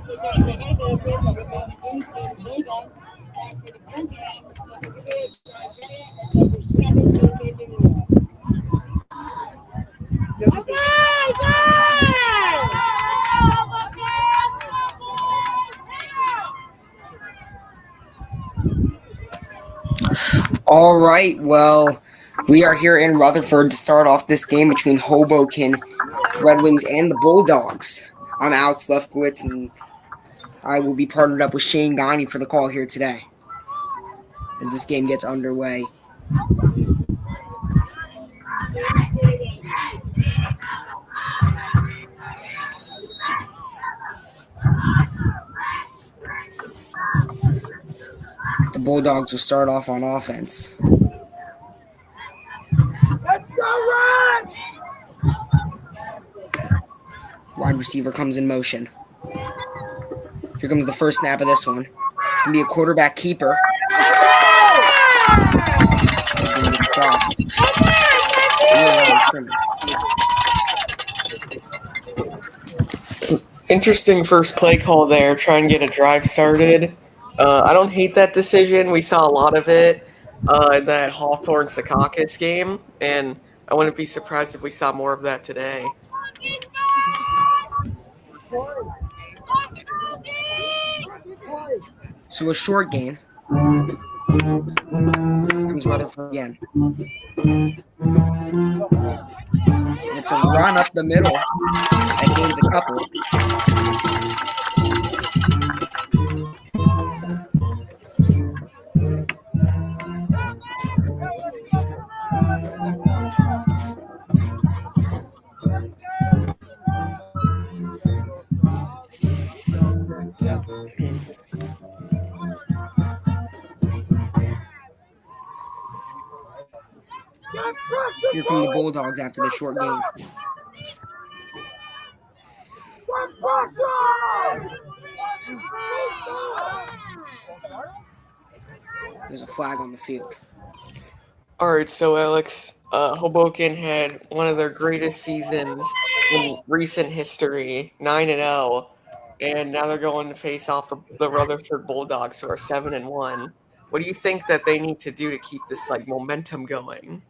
All right, well, we are here in Rutherford to start off this game between Hoboken, Redwings, and the Bulldogs. I'm Alex Lefkowitz, and I will be partnered up with Shane Gagne for the call here today as this game gets underway. The Bulldogs will start off on offense. Wide receiver comes in motion. Here comes the first snap of this one. It's going to be a quarterback keeper. Interesting first play call there, try and get a drive started. I don't hate that decision. We saw a lot of it in that Hawthorne-Secaucus game, and I wouldn't be surprised if we saw more of that today. So a short gain. Comes Rutherford again. And it's a run up the middle that gains a couple. Here come the Bulldogs after the short game. There's a flag on the field. All right, so Alex, Hoboken had one of their greatest seasons in recent history, 9-0, and now they're going to face off the Rutherford Bulldogs, who are 7-1. What do you think that they need to do to keep this momentum going?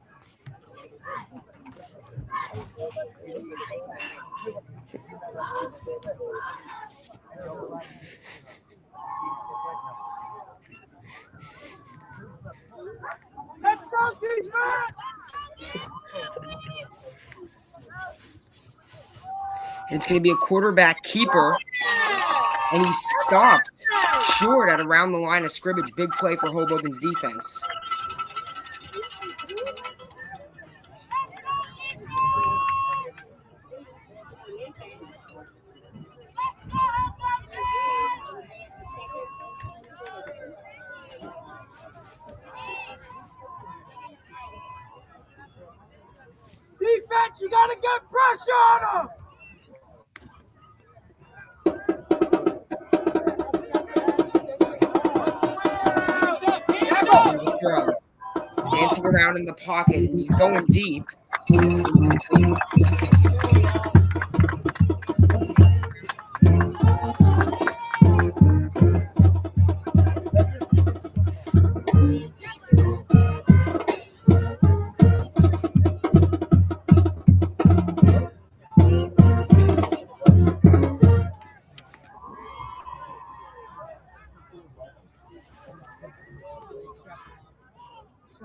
And it's going to be a quarterback keeper, and he stopped short at around the line of scrimmage. Big play for Hoboken's defense. Defense, you gotta get pressure on him! There's a throw. Dancing around in the pocket, and he's going deep.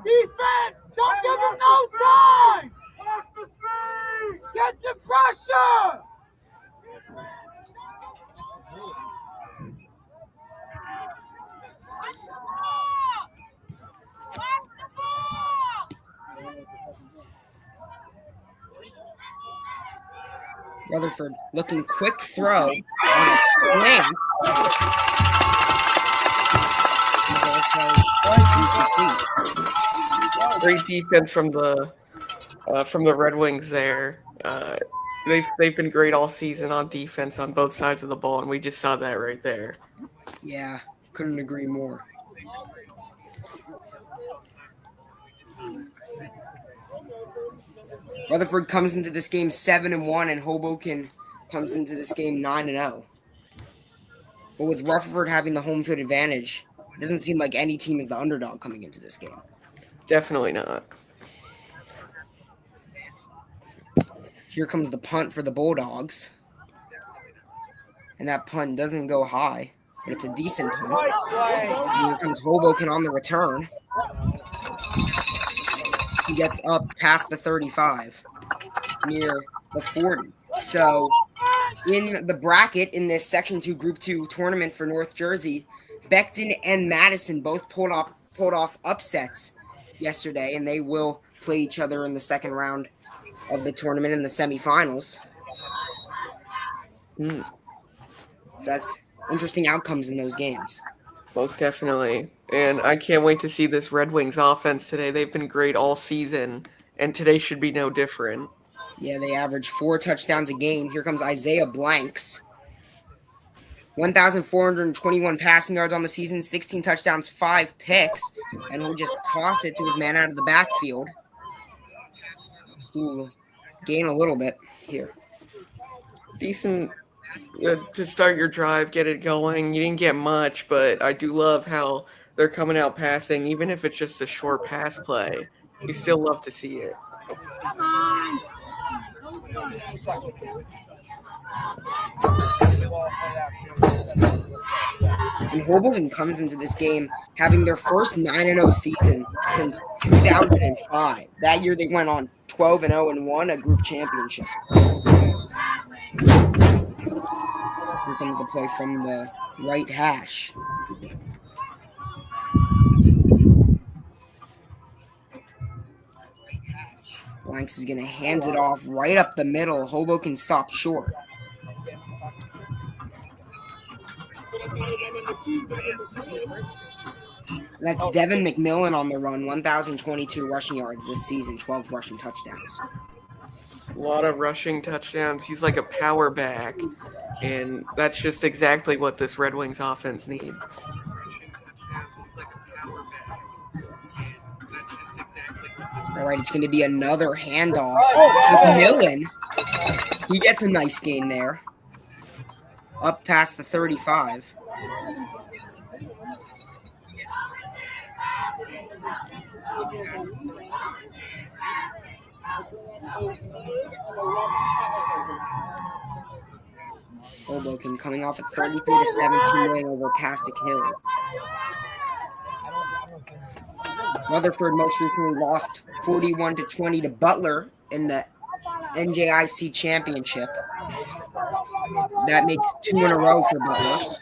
Defense, don't give him no time! Get the pressure! Rutherford looking quick throw on a slant. Great defense from the Redwings there. They've been great all season on defense on both sides of the ball, and we just saw that right there. Yeah, couldn't agree more. Rutherford comes into this game 7-1, and Hoboken comes into this game 9-0. But with Rutherford having the home field advantage, it doesn't seem like any team is the underdog coming into this game. Definitely not. Here comes the punt for the Bulldogs. And that punt doesn't go high, but it's a decent punt. Here comes Hoboken on the return. He gets up past the 35, near the 40. So in the bracket in this Section 2 Group 2 tournament for North Jersey, Beckton and Madison both pulled off upsets yesterday, and they will play each other in the second round of the tournament in the semifinals. So that's interesting outcomes in those games. Most definitely. And I can't wait to see this Redwings offense today. They've been great all season, and today should be no different. Yeah, they average 4 touchdowns a game. Here comes Isaiah Blanks. 1,421 passing yards on the season, 16 touchdowns, 5 picks, and he'll just toss it to his man out of the backfield. Ooh, gain a little bit here. Decent to start your drive, get it going. You didn't get much, but I do love how they're coming out passing, even if it's just a short pass play. You still love to see it. And Hoboken comes into this game having their first 9-0 season since 2005. That year they went on 12-0 and won a group championship. Here comes the play from the right hash. Blanks is going to hand it off right up the middle. Hoboken stops short. That's Devin McMillan on the run, 1,022 rushing yards this season, 12 rushing touchdowns. A lot of rushing touchdowns. He's like a power back, and that's just exactly what this Red Wings offense needs. All right, it's going to be another handoff. McMillan, he gets a nice gain there. Up past the 35. Hoboken coming off a 33-17 win over Pastic Hills. Rutherford most recently lost 41-20 to Butler in the NJICAA championship. That makes 2 in a row for Butler.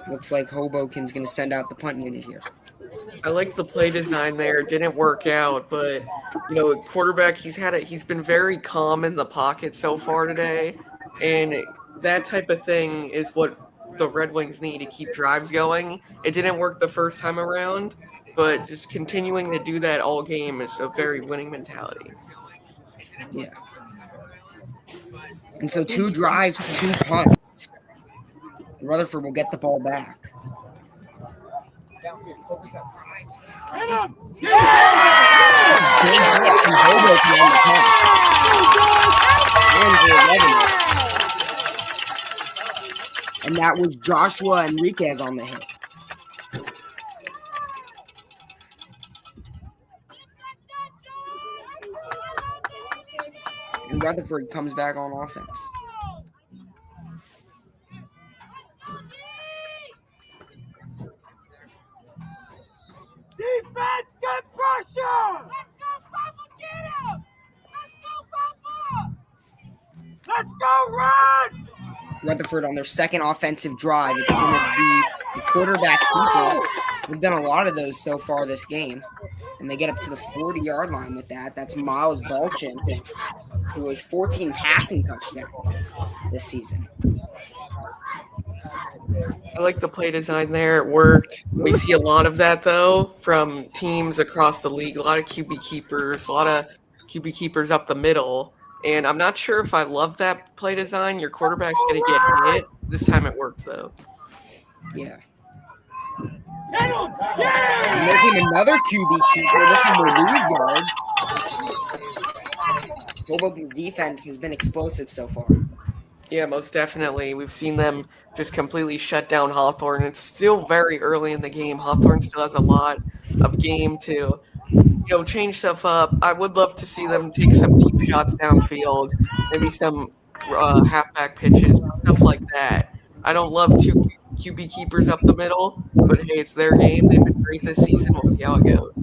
Looks like Hoboken's going to send out the punt unit here. I like the play design there. It didn't work out, but quarterback, he's been very calm in the pocket so far today, and that type of thing is what the Red Wings need to keep drives going. It didn't work the first time around, but just continuing to do that all game is a very winning mentality. Yeah. And so 2 drives, 2 punts. Rutherford will get the ball back. Big hit from Hoboken on the punt. And that was Joshua Enriquez on the hit. And Rutherford comes back on offense. Defense, get pressure! Let's go, Papa, get him! Let's go, run! Rutherford on their second offensive drive. It's going to be the quarterback people. We've done a lot of those so far this game. And they get up to the 40-yard line with that. That's Miles Balchin, who has 14 passing touchdowns this season. I like the play design there. It worked. We see a lot of that, though, from teams across the league. A lot of QB keepers, up the middle. And I'm not sure if I love that play design. Your quarterback's going to get hit. This time it works, though. Yeah. And there came another QB keeper. This one will lose yards. Hoboken's defense has been explosive so far. Yeah, most definitely. We've seen them just completely shut down Hawthorne. It's still very early in the game. Hawthorne still has a lot of game to, change stuff up. I would love to see them take some deep shots downfield, maybe some halfback pitches, stuff like that. I don't love two QB keepers up the middle, but hey, it's their game. They've been great this season. We'll see how it goes.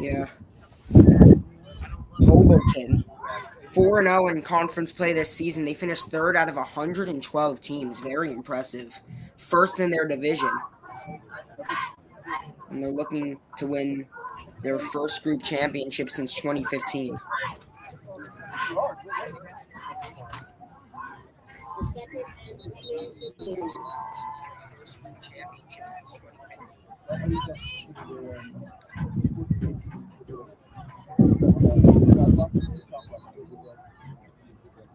Yeah. Hoboken, 4-0 in conference play this season. They finished third out of 112 teams. Very impressive. First in their division. And they're looking to win their first group championship since 2015.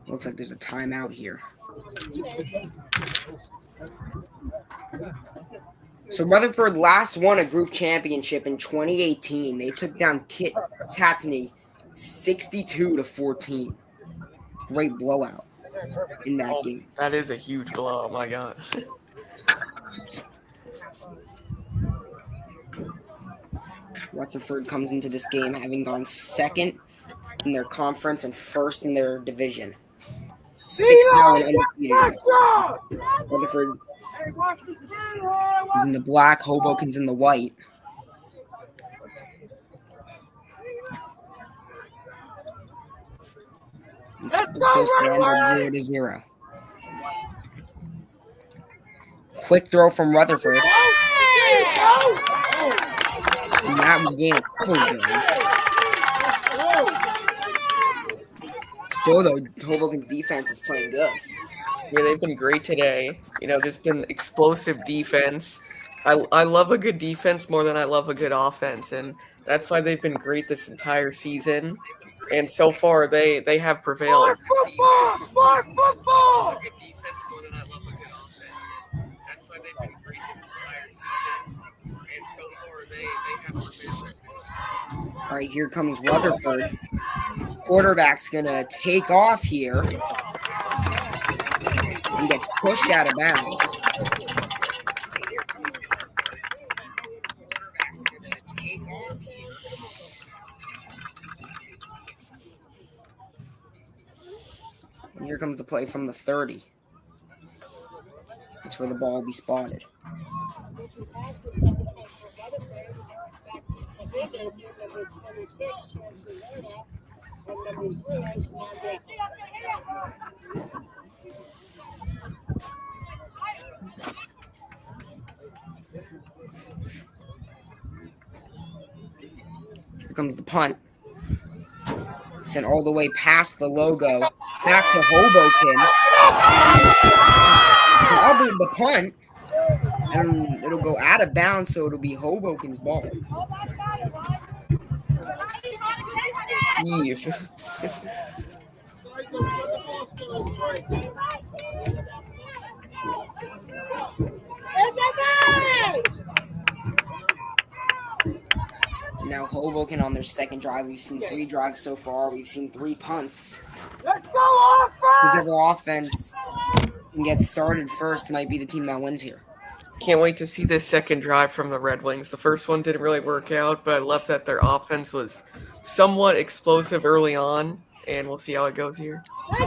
Looks like there's a timeout here. So Rutherford last won a group championship in 2018. They took down Kit Tatney 62-14. Great blowout in that game. That is a huge blow. Oh my god. Rutherford comes into this game having gone second in their conference and first in their division. 6-0 undefeated. Rutherford is in the black, Hoboken's in the white. And still stands at 0-0. Quick throw from Rutherford. And that was game. Still, though, Hoboken's defense is playing good. Yeah, they've been great today. There's been explosive defense. I love a good defense more than I love a good offense, and that's why they've been great this entire season. And so far, they have prevailed. Football! Good defense more than I love a good offense. That's why they've been great this entire season. And so far, they have prevailed. All right, here comes Rutherford. Quarterback's going to take off here and gets pushed out of bounds. And here comes the play from the 30. That's where the ball will be spotted. Here comes the punt. Sent all the way past the logo. Back to Hoboken. Probably the punt. And it'll go out of bounds, so it'll be Hoboken's ball. Jeez. Now Hoboken on their second drive. We've seen 3 drives so far. We've seen 3 punts. Let's go, offense! Whoever offense can get started first might be the team that wins here. Can't wait to see this second drive from the Redwings. The first one didn't really work out, but I love that their offense was somewhat explosive early on, and we'll see how it goes here.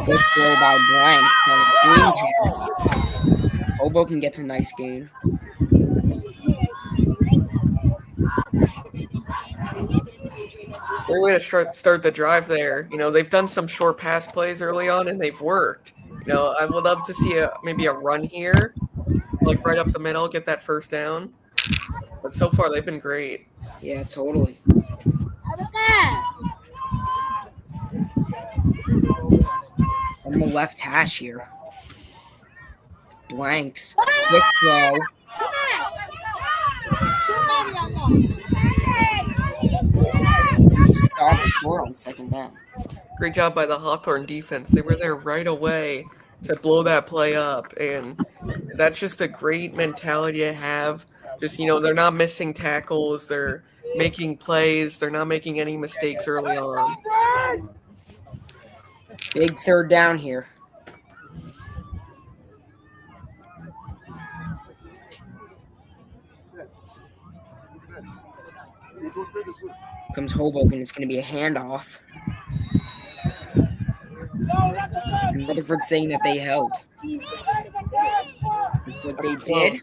Good throw by Blanks on a green pass. Hoboken gets a nice gain. Great way to start the drive there. They've done some short pass plays early on, and they've worked. I would love to see maybe a run here, like right up the middle, get that first down. But so far, they've been great. Yeah, totally. On the left hash here. Blanks. Quick throw. He stopped short on second down. Great job by the Hawthorne defense. They were there right away to blow that play up, and that's just a great mentality to have. Just, they're not missing tackles. They're making plays. They're not making any mistakes early on. Big third down here. Comes Hoboken. It's going to be a handoff. And Rutherford saying that they held. Looks like they did.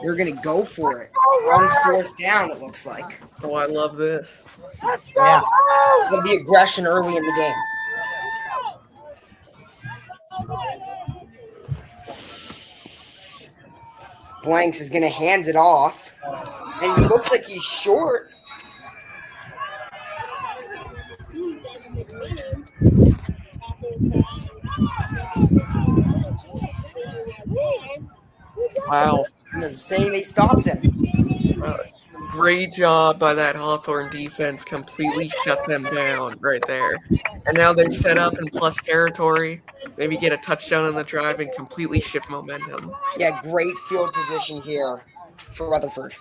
They're going to go for it. On fourth down, it looks like. Oh, I love this. Yeah. Love the aggression early in the game. Blanks is going to hand it off. And he looks like he's short. Wow. And they're saying they stopped him. Great job by that Hawthorne defense. Completely shut them down right there. And now they're set up in plus territory. Maybe get a touchdown on the drive and completely shift momentum. Yeah, great field position here for Rutherford.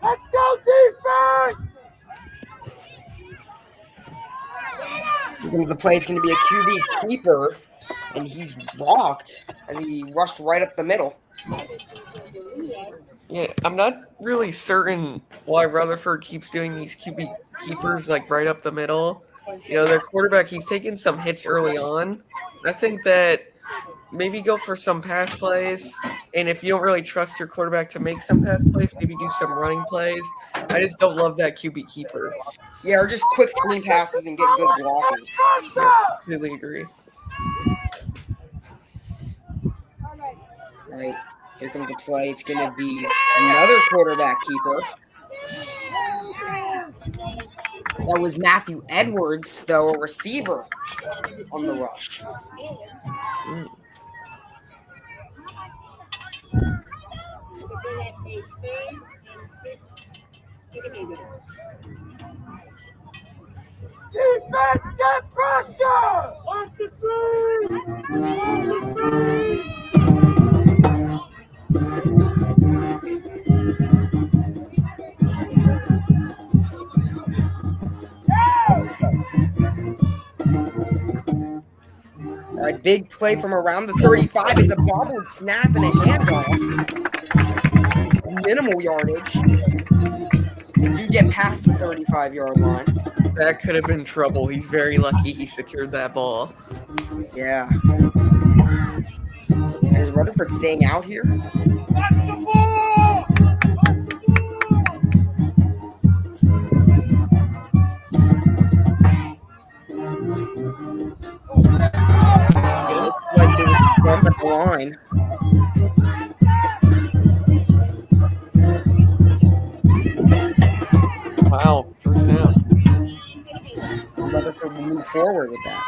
Let's go, defense! Here comes the play. It's going to be a QB keeper, and he's blocked as he rushed right up the middle. Yeah, I'm not really certain why Rutherford keeps doing these QB keepers like right up the middle. You know, their quarterback, he's taking some hits early on. I think that maybe go for some pass plays, and if you don't really trust your quarterback to make some pass plays, maybe do some running plays. I just don't love that QB keeper. Yeah, or just quick screen passes and get good blockers. Yeah, completely agree. All right, here comes the play. It's going to be another quarterback keeper. That was Matthew Edwards, though, a receiver on the rush. Defense, get pressure! Watch the screen! All right, big play from around the 35. It's a bobbled snap and a handoff. Minimal yardage. They do get past the 35-yard line. That could have been trouble. He's very lucky he secured that ball. Yeah. Is Rutherford staying out here? Watch the ball! It looks like they were up at the line. Wow, first down. Rutherford will move forward with that.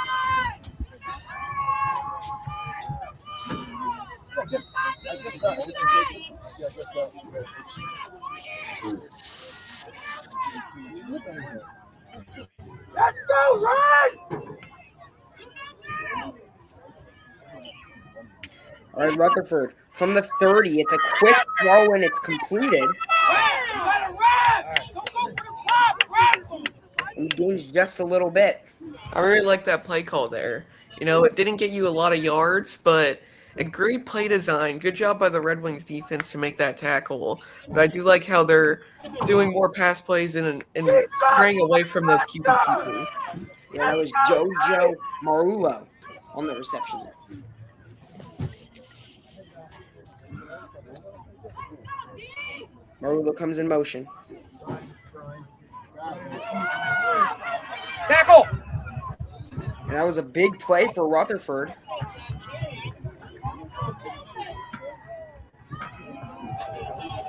Let's go, run! All right, Rutherford. From the 30, it's a quick throw and it's completed. And he gains just a little bit. I really like that play call there. You know, it didn't get you a lot of yards, but a great play design. Good job by the Redwings defense to make that tackle. But I do like how they're doing more pass plays and straying away from those QB keepers. Yeah, that was JoJo Marulo on the reception there. Marulo comes in motion. Tackle! And that was a big play for Rutherford.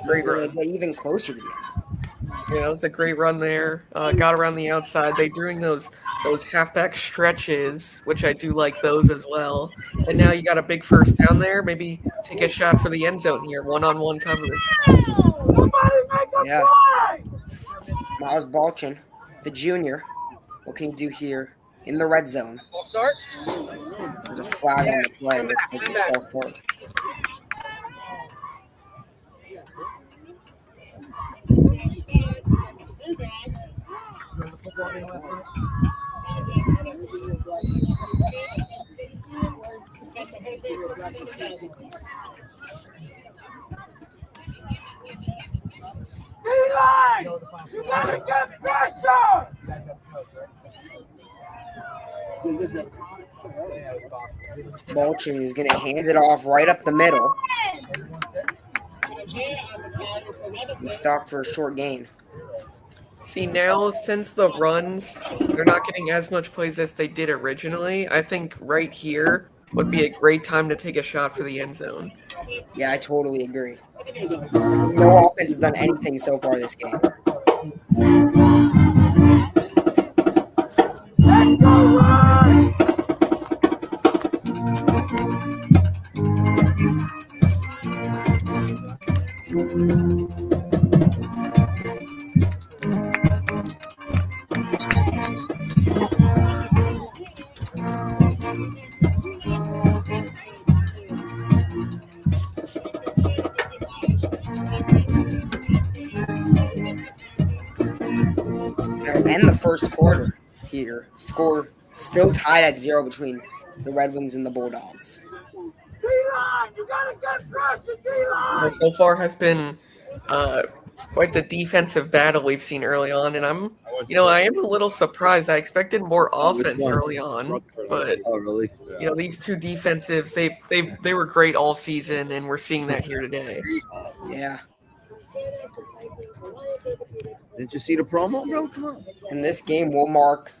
Great They're run. gonna get even closer to this. Yeah, it was a great run there. Got around the outside. They're doing those halfback stretches, which I do like those as well. And now you got a big first down there. Maybe take a shot for the end zone here. One-on-one coverage. Somebody make a Yeah. play! Miles Balchin, the junior. What can he do here in the red zone? Ball start. There's a flag on the play. Looks like it's false start. D-line! You gotta get pressure! Balching is going to hand it off right up the middle. He stopped for a short gain. See, now, since the runs, they're not getting as much plays as they did originally, I think right here would be a great time to take a shot for the end zone. Yeah, I totally agree. No offense has done anything so far this game. Let's go, run! So, end the first quarter here. Score still tied at 0 between the Redwings and the Bulldogs. D-line! You gotta get pressure, D-line! So far has been quite the defensive battle we've seen early on, and I am a little surprised. I expected more offense early on, but really? these two defensives, they were great all season, and we're seeing that here today. Yeah. Didn't you see the promo, bro? Come on. And this game will mark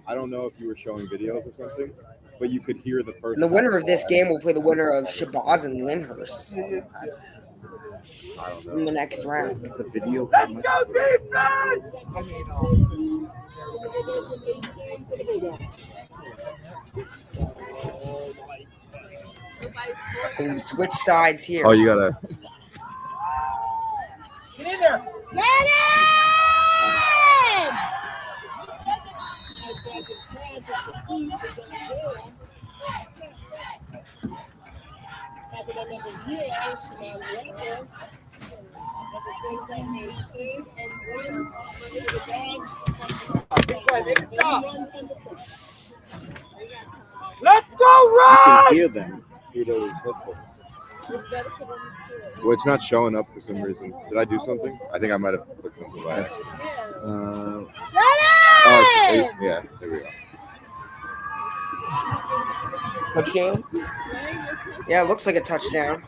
I don't know if you were showing videos or something, but you could hear the first. And the winner of this game will play the winner of Shabazz and Lyndhurst in the next round. The video. Let's go, defense! And we switch sides here. Oh, you gotta. Get in there! Get in! Let's go, You run! can hear them through those headphones. Well, it's not showing up for some reason. Did I do something? I think I might have clicked something by accident. Oh, it's, yeah, there we go. Touchdown? Yeah, it looks like a touchdown.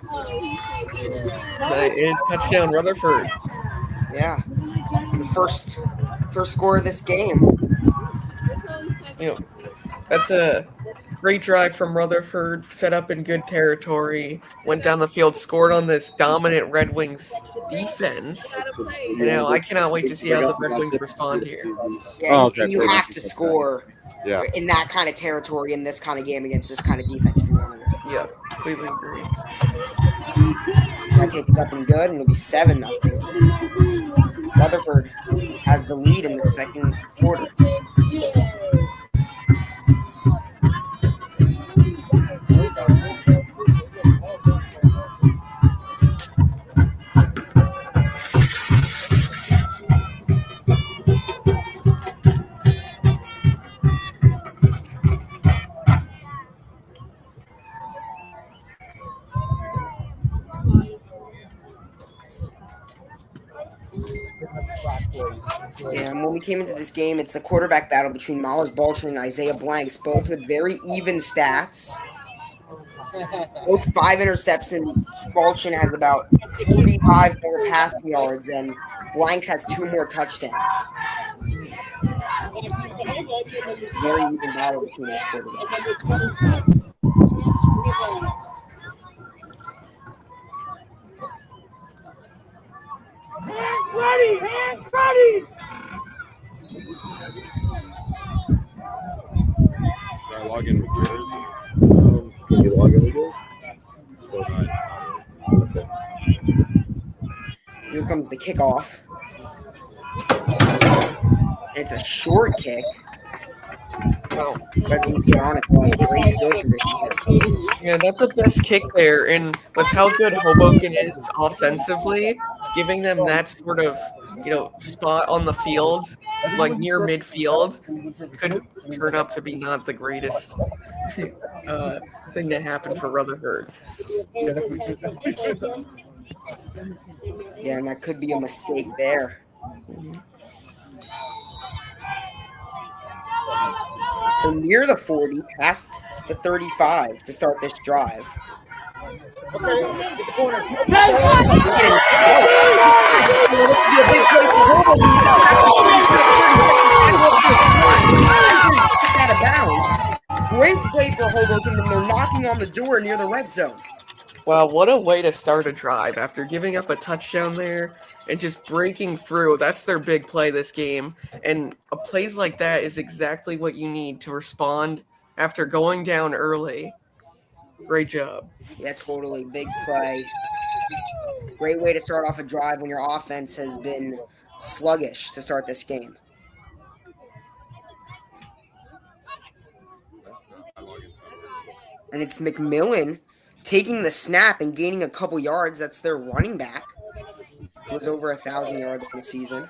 It is touchdown Rutherford. Yeah. The first score of this game. That's a great drive from Rutherford, set up in good territory, went down the field, scored on this dominant Redwings defense. I cannot wait to see how the Redwings respond here. Yeah, okay. you have to score in that kind of territory in this kind of game against this kind of defense if you want to. Yeah, completely agree. That kick is up and good, and it'll be 7-0. Rutherford has the lead in the second quarter. Yeah, and when we came into this game, it's the quarterback battle between Miles Balcher and Isaiah Blanks, both with very even stats. Both 5 interceptions. Balcher has about 45 more passing yards, and Blanks has 2 more touchdowns. Very even battle between these quarterbacks. You log any goals? Okay. Here comes the kickoff. And it's a short kick. Oh, Redwings get on it. They'll have great field position here. Yeah, that's the best kick there. And with how good Hoboken is offensively, giving them that sort of, spot on the field, like near midfield, could turn up to be not the greatest thing to happen for Rutherford. Yeah, and that could be a mistake there. So near the 40, past the 35 to start this drive. Great play for Hoboken, and they're knocking on the door near the red zone. Wow, what a way to start a drive after giving up a touchdown there and just breaking through. That's their big play this game. And plays like that is exactly what you need to respond after going down early. Great job. Yeah, totally. Big play. Great way to start off a drive when your offense has been sluggish to start this game. And it's McMillan taking the snap and gaining a couple yards. That's their running back. He was over 1,000 yards in the season.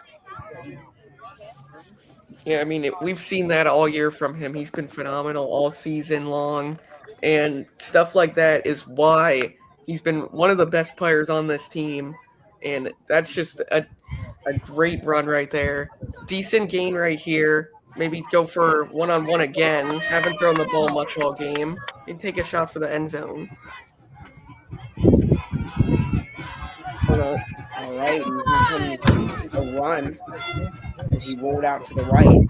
Yeah, I mean, we've seen that all year from him. He's been phenomenal all season long. And stuff like that is why he's been one of the best players on this team. And that's just a great run right there. Decent gain right here. Maybe go for one-on-one again. Haven't thrown the ball much all game. And take a shot for the end zone. All right, and here comes a run as he rolled out to the right.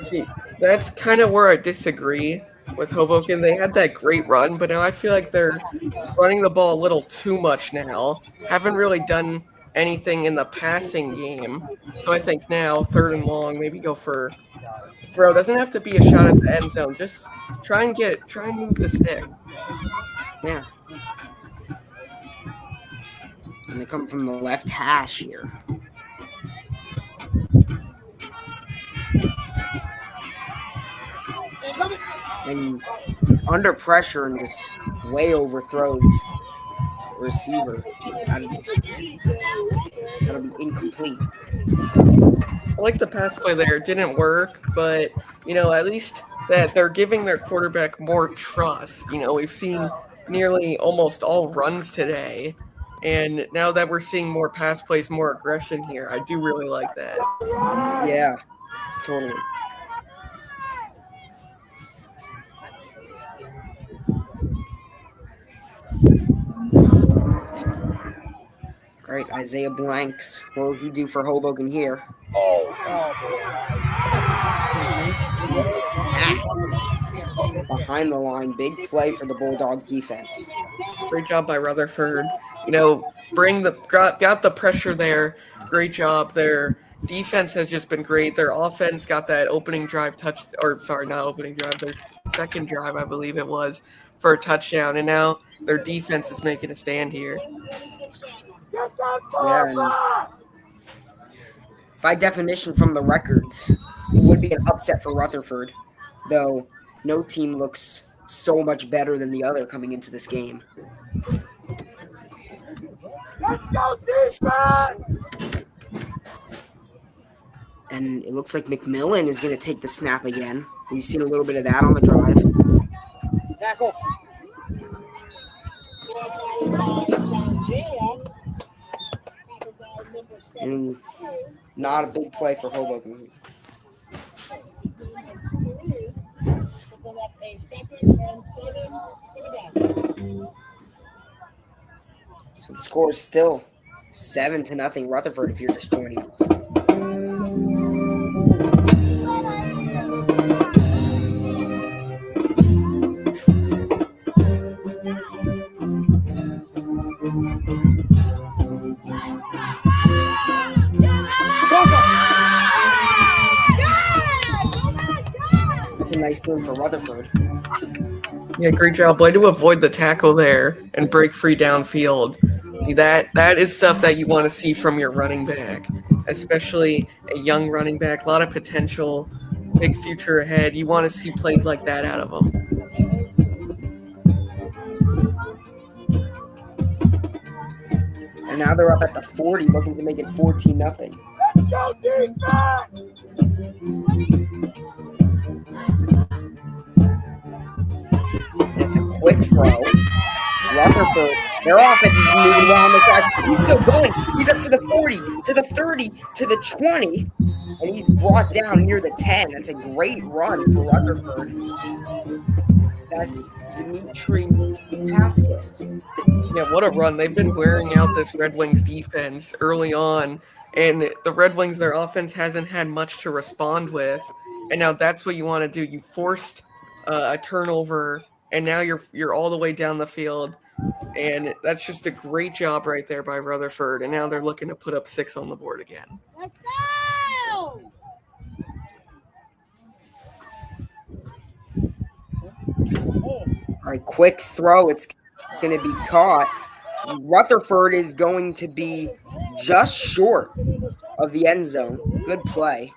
See, that's kind of where I disagree with Hoboken. They had that great run, but now I feel like they're running the ball a little too much now. Haven't really done anything in the passing game. So I think now, 3rd and long, maybe go for throw. Doesn't have to be a shot at the end zone. Just try and move the sticks. Yeah. And they come from the left hash here. And under pressure and just way overthrows the receiver. That'll be incomplete. I like the pass play there. It didn't work, but, at least that they're giving their quarterback more trust. We've seen nearly almost all runs today. And now that we're seeing more pass plays, more aggression here, I do really like that. Yeah, totally. All right, Isaiah Blanks. What will he do for Hoboken here? Behind the line, big play for the Bulldogs defense. Great job by Rutherford. Got the pressure there. Great job. Their defense has just been great. Their offense got that opening drive their second drive, I believe it was, for a touchdown. And now their defense is making a stand here. Yeah, and by definition from the records, it would be an upset for Rutherford, though no team looks so much better than the other coming into this game. Let's go defense! And it looks like McMillan is going to take the snap again. We've seen a little bit of that on the drive. Tackle. And not a big play for Hoboken. So the score is still 7-0 Rutherford if you're just joining us. That's a nice game for Rutherford. Yeah, great job. Way to avoid the tackle there and break free downfield. See, that is stuff that you want to see from your running back, especially a young running back. A lot of potential, big future ahead. You want to see plays like that out of them. And now they're up at the 40, looking to make it 14-0. Let's go defense! It's a quick throw. Rutherford, their offense is moving well on the side. He's still going. He's up to the 40, to the 30, to the 20, and he's brought down near the 10. That's a great run for Rutherford. That's Dimitri Paskis. Yeah, what a run. They've been wearing out this Redwings defense early on, and the Redwings, their offense hasn't had much to respond with. And now that's what you want to do. You forced a turnover, and now you're all the way down the field. And that's just a great job right there by Rutherford. And now they're looking to put up 6 on the board again. Let's go! All right, quick throw. It's going to be caught. Rutherford is going to be just short of the end zone. Good play.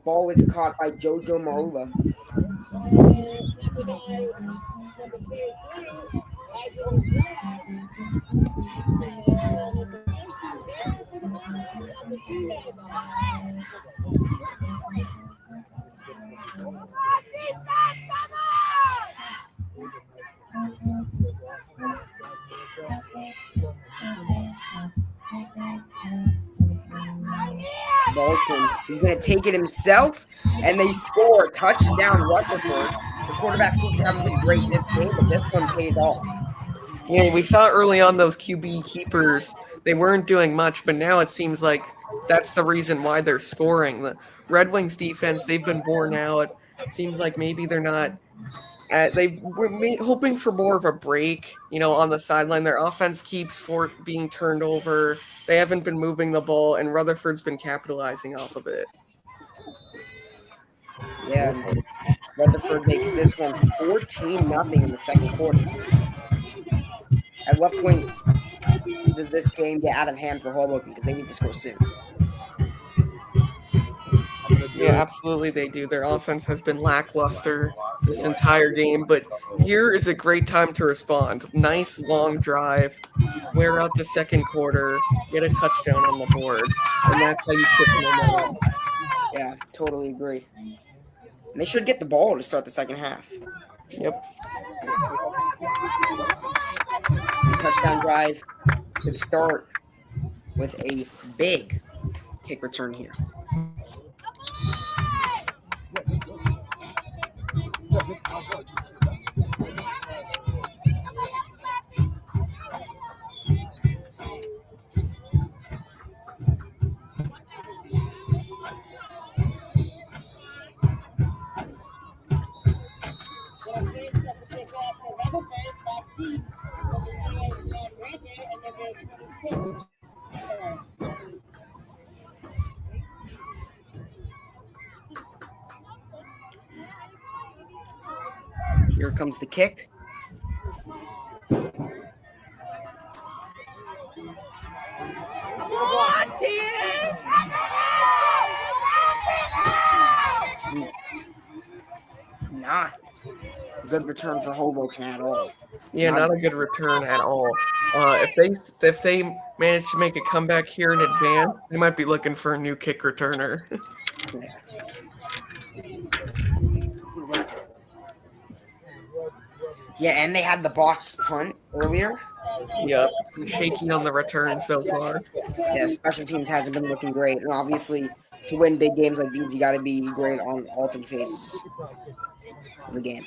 Ball was caught by Jojo Marula. Bolton, he's going to take it himself, and they score. Touchdown, Rutherford. The quarterback seems to haven't been great this game, but this one pays off. Yeah, we saw early on those QB keepers. They weren't doing much, but now it seems like that's the reason why they're scoring. The Red Wings defense, they've been worn out. It seems like maybe they're not they were hoping for more of a break, on the sideline. Their offense keeps being turned over. They haven't been moving the ball, and Rutherford's been capitalizing off of it. Yeah, Rutherford makes this one 14-0 in the second quarter. At what point does this game get out of hand for Hoboken? Because they need to score soon. Yeah, absolutely they do. Their offense has been lackluster this entire game, but here is a great time to respond. Nice long drive, wear out the second quarter, get a touchdown on the board, and that's how you shift momentum. Yeah, totally agree. And they should get the ball to start the second half. Yep. Touchdown drive could start with a big kick return here. Here comes the kick. Watch it! Not a good return for Hoboken at all. Yeah, not a good return at all. If they manage to make a comeback here in advance, they might be looking for a new kick returner. Yeah, and they had the botched punt earlier. Yep, shaky on the return so far. Yeah, special teams hasn't been looking great. And obviously, to win big games like these, you got to be great on all three phases of the game.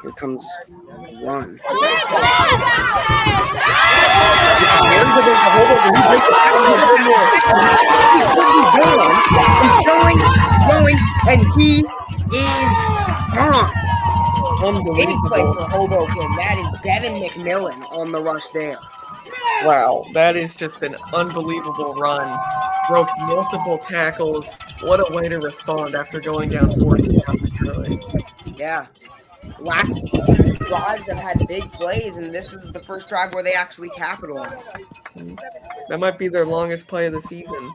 Here comes a run. He's going, and he is gone. Big play for Hoboken. That is Devin McMillan on the rush there. Wow, that is just an unbelievable run. Broke multiple tackles. What a way to respond after going down 14 early. Yeah. Last few drives have had big plays, and this is the first drive where they actually capitalized. That might be their longest play of the season.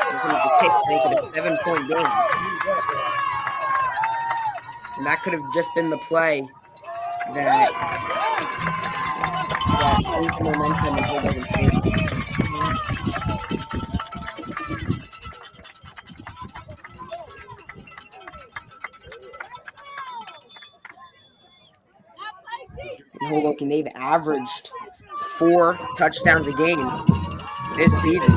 Here comes the kick to make it a 7-point game. And that could have just been the play that changed the momentum and Hoboken favor. In Hoboken, they've averaged 4 touchdowns a game this season.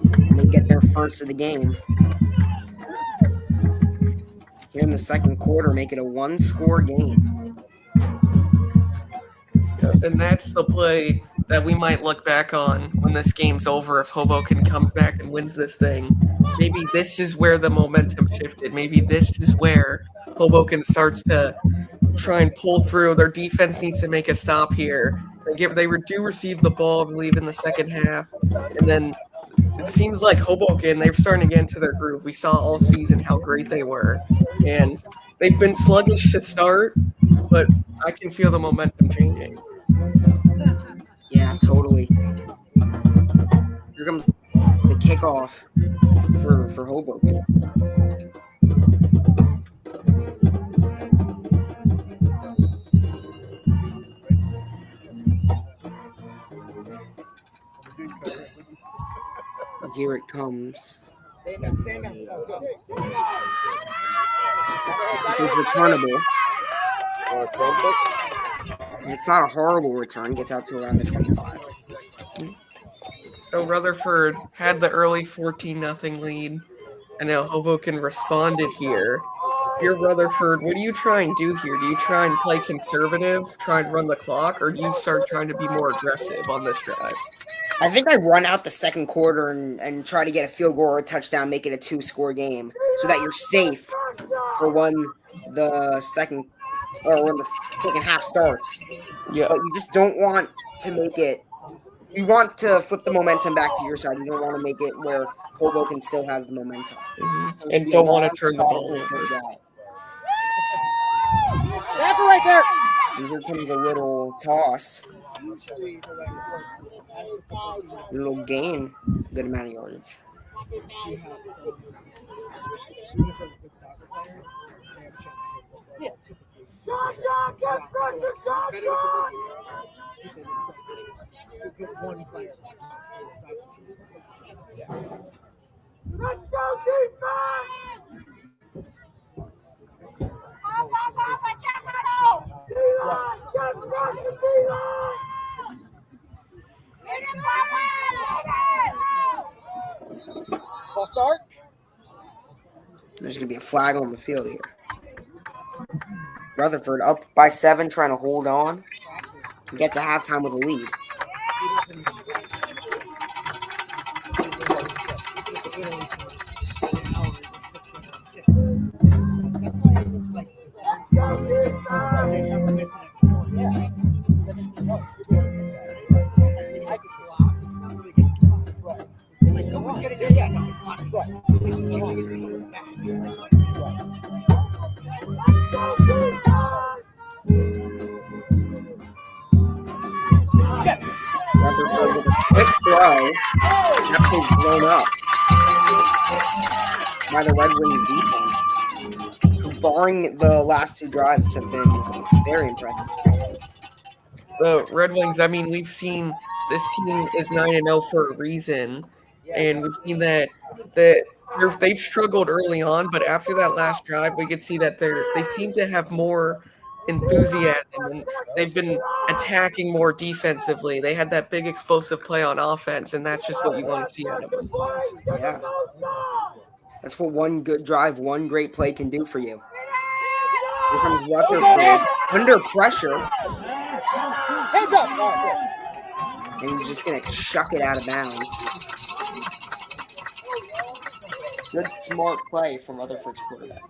And they get their first of the game. Here in the second quarter, make it a 1-score game. And that's the play that we might look back on when this game's over if Hoboken comes back and wins this thing. Maybe this is where the momentum shifted. Maybe this is where Hoboken starts to try and pull through. Their defense needs to make a stop here. They do receive the ball, I believe, in the second half. And then it seems like Hoboken, they're starting to get into their groove. We saw all season how great they were. And they've been sluggish to start, but I can feel the momentum changing. Yeah, totally. Here comes the kickoff for Hoboken. Here it comes. It's returnable. It's not a horrible return. Gets out to around the 25. So Rutherford had the early 14-0 lead, and now Hoboken responded here. Here, Rutherford, what do you try and do here? Do you try and play conservative, try and run the clock, or do you start trying to be more aggressive on this drive? I think I run out the second quarter and try to get a field goal or a touchdown, make it a 2-score game, so that you're safe for when the second half starts. Yeah. But you just don't want to make it. You want to flip the momentum back to your side. You don't want to make it where Hoboken still has the momentum. Mm-hmm. And don't want to turn the ball over. That's right there. And here comes a little toss. A little gain. Good amount of yardage. Yeah. One player. Let's go, defense! False start. There's going to be a flag on the field here. Rutherford up by 7, trying to hold on and get to halftime with a lead. That's why it's like they never miss an extra point. Yeah. 17 yards. It's blocked. It's not really getting blocked. Right. It's like, no one's getting there yet. No, blocked. Right. It's kicking into someone's back. Like, let's see. Rutherford with a quick throw. Absolutely blown up by the Redwings defense. Barring the last 2 drives have been very impressive. The Redwings, I mean, we've seen this team is 9-0 for a reason, and we've seen that they've struggled early on, but after that last drive, we could see that they seem to have more enthusiasm, and they've been attacking more defensively. They had that big explosive play on offense, and that's just what you want to see out of them. Yeah. That's what one good drive, one great play can do for you. Here comes Rutherford under pressure. Hands up! And he's just going to chuck it out of bounds. Good, smart play from Rutherford's quarterback.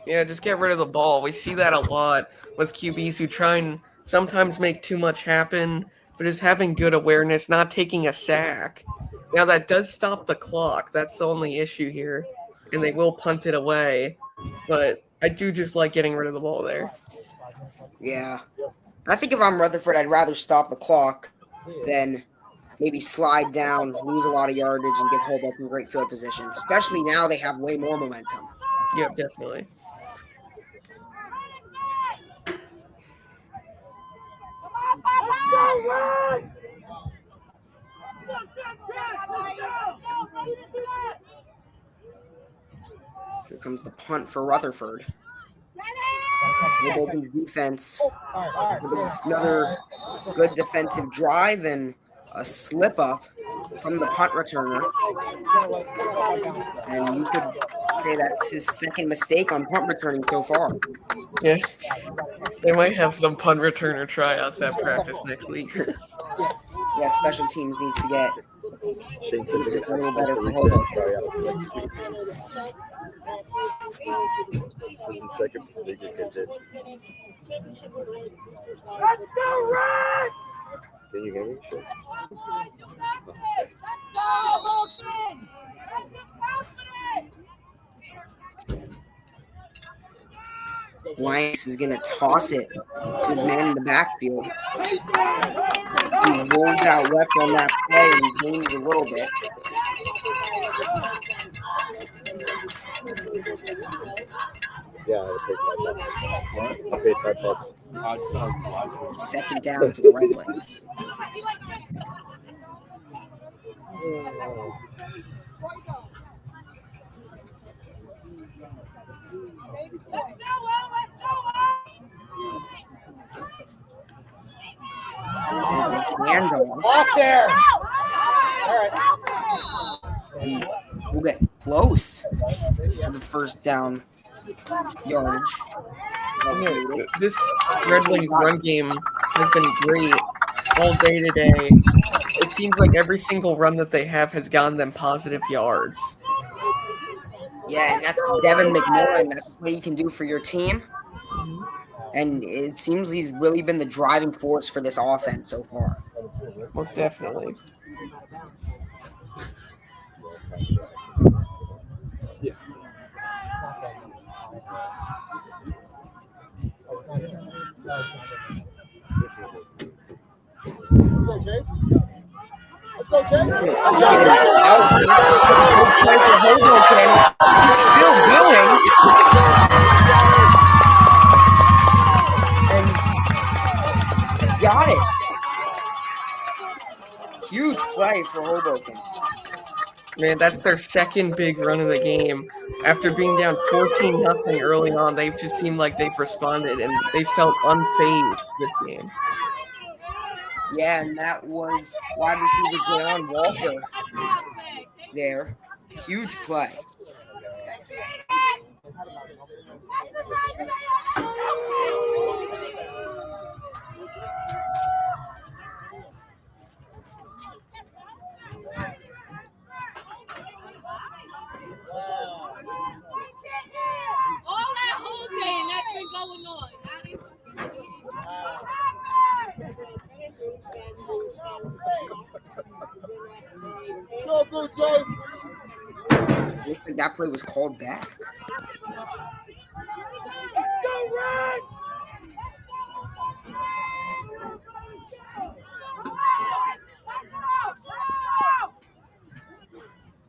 Yeah, just get rid of the ball. We see that a lot with QBs who try and sometimes make too much happen, but just having good awareness, not taking a sack. Now, that does stop the clock. That's the only issue here. And they will punt it away. But I do just like getting rid of the ball there. Yeah. I think if I'm Rutherford, I'd rather stop the clock than maybe slide down, lose a lot of yardage, and give Hoboken great field position. Especially now they have way more momentum. Yeah, definitely. Here comes the punt for Rutherford. Hoboken's defense with another good defensive drive and a slip up from the punt returner. And you could say that's his second mistake on punt returning so far. Yeah. They might have some punt returner tryouts at practice next week. Yeah, special teams needs to get just a little better for Hoboken. That's the second mistake we did. Let's go, Red! Can you hear me? Sure. Blanks is going to toss it to his man in the backfield. He rolls out left on that play and gains a little bit. Yeah, I paid $5. Second down for the Redwings. It's a handoff. Off there. All right. And we'll get close to the first down yardage. This Red Wings run game has been great all day today. It seems like every single run that they have has gotten them positive yards. Yeah, and that's Devin McMillan. That's what he can do for your team. And it seems he's really been the driving force for this offense so far. Most definitely. Yeah. Let's go, Jay. Let's go, Jay. He's still going. And got it. Huge play for Hoboken. Man, that's their second big run of the game. After being down 14-0 early on, they've just seemed like they've responded and they felt unfazed this game. Yeah, and that was wide receiver Jayon Walker there. Huge play. All that whole game that's been going on. So good, Jay. Looks like that play was called back. Let's go, Red!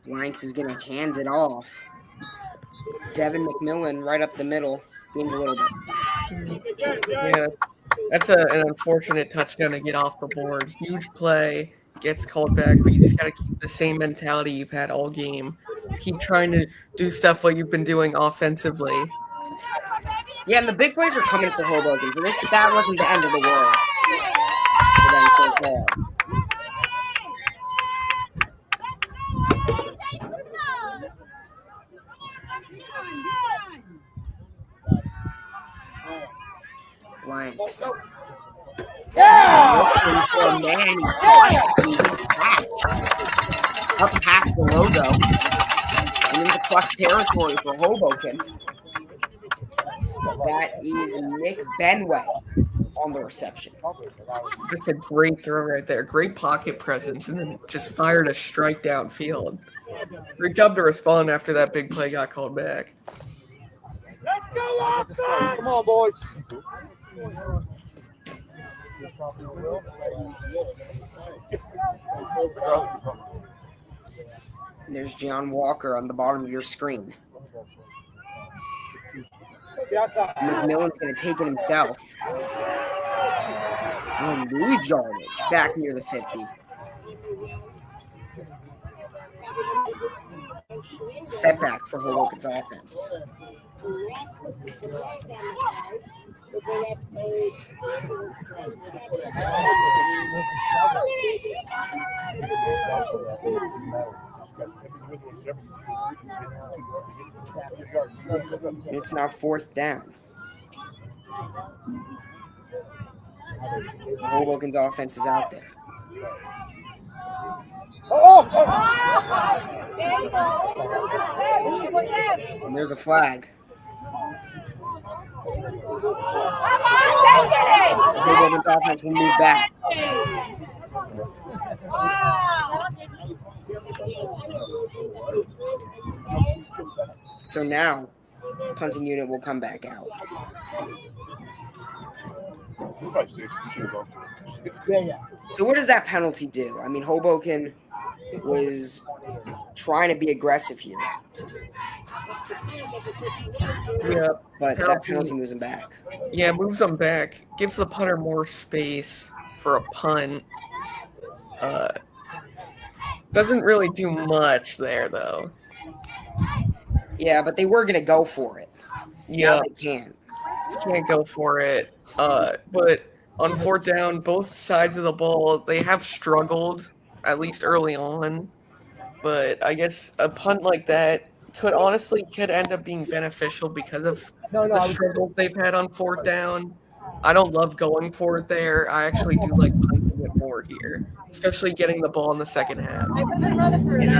Blanks is going to hand it off. Devin McMillan right up the middle. Gains a little bit. Yeah, that's an unfortunate touchdown to get off the board. Huge play, gets called back, but you just got to keep the same mentality you've had all game. Just keep trying to do stuff what you've been doing offensively. Yeah, and the big plays are coming for Hoboken. So that wasn't the end of the world for them so far. Blanks. Yeah! For man, up past the logo and into plus territory for Hoboken. That is Nick Benway on the reception. That's a great throw right there. Great pocket presence, and then just fired a strike downfield. Great job to respond after that big play got called back. Come on, boys. And there's John Walker on the bottom of your screen. McMillan's going to take it himself. And lose yardage back near the 50. Setback for Hoboken's offense. It's now 4th down. Hoboken's offense is out there. And there's a flag. Hoboken's offense will move back. So now, punting unit will come back out. So what does that penalty do? I mean, Hoboken was trying to be aggressive here. Yeah, but that penalty moves him back. Yeah, moves him back. Gives the punter more space for a punt. Doesn't really do much there, though. Yeah, but they were going to go for it. Yeah. Now they can't. Can't go for it. But on 4th down, both sides of the ball, they have struggled, at least early on. But I guess a punt like that could end up being beneficial because of the struggles they've had on 4th down. I don't love going for it there. I actually do like punting it more here, especially getting the ball in the second half. And now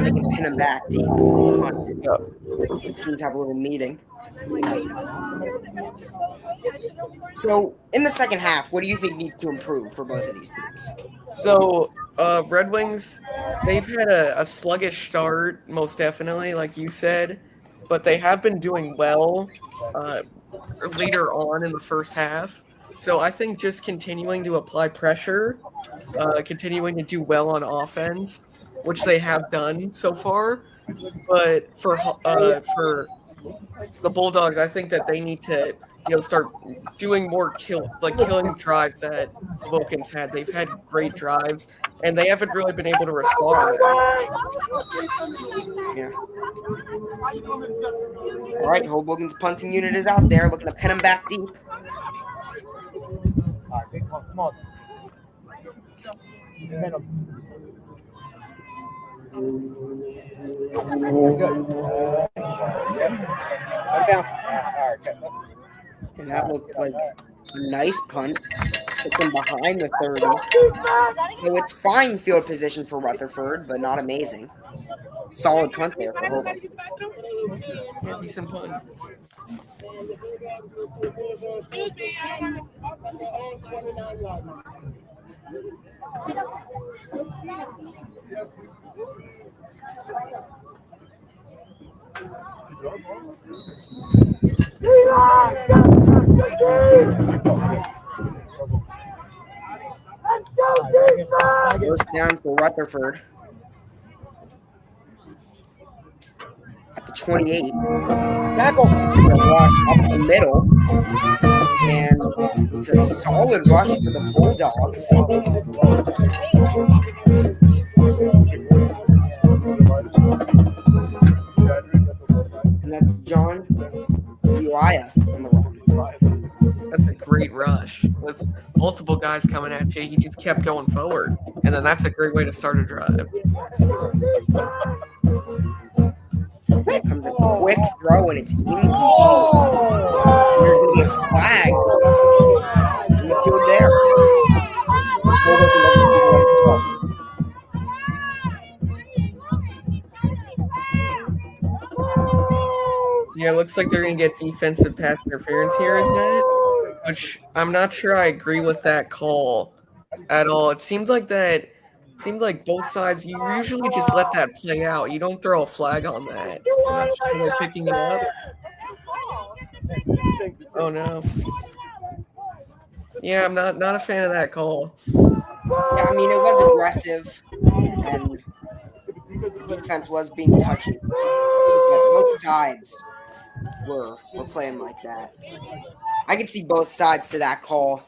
they can pin him back deep. The teams have a little meeting. So, in the second half, what do you think needs to improve for both of these teams? So, Redwings, they've had a sluggish start, most definitely, like you said, but they have been doing well later on in the first half. So I think just continuing to apply pressure, continuing to do well on offense, which they have done so far. But for the Bulldogs, I think that they need to start doing more killing drives that Hoboken's had. They've had great drives, and they haven't really been able to respond. Yeah. All right, Hoboken's punting unit is out there, looking to pin him back deep. All right, big one. Come on. Pin him. Good. Down. All right. And that looked like a nice punt. Took him behind the 30. So it's fine field position for Rutherford, but not amazing. Solid punt there for Hoboken. Yeah, decent punt. First down for Rutherford. At the 28. Tackle. Rush up the middle. And it's a solid rush for the Bulldogs. And that's John NJSIAA on the run. That's a great rush. With multiple guys coming at you, he just kept going forward. And then that's a great way to start a drive. Here comes a quick throw, and it's incomplete. And there's going to be a flag in the field there. Hoboken doesn't seem to like the throw. Yeah, it looks like they're going to get defensive pass interference here, isn't it? Which I'm not sure I agree with that call at all. It seems like both sides, you usually just let that play out. You don't throw a flag on that. I'm not sure they're picking it up. Oh, no. Yeah, I'm not a fan of that call. Yeah, I mean, it was aggressive, and the defense was being touchy. But both sides were playing like that. I could see both sides to that call.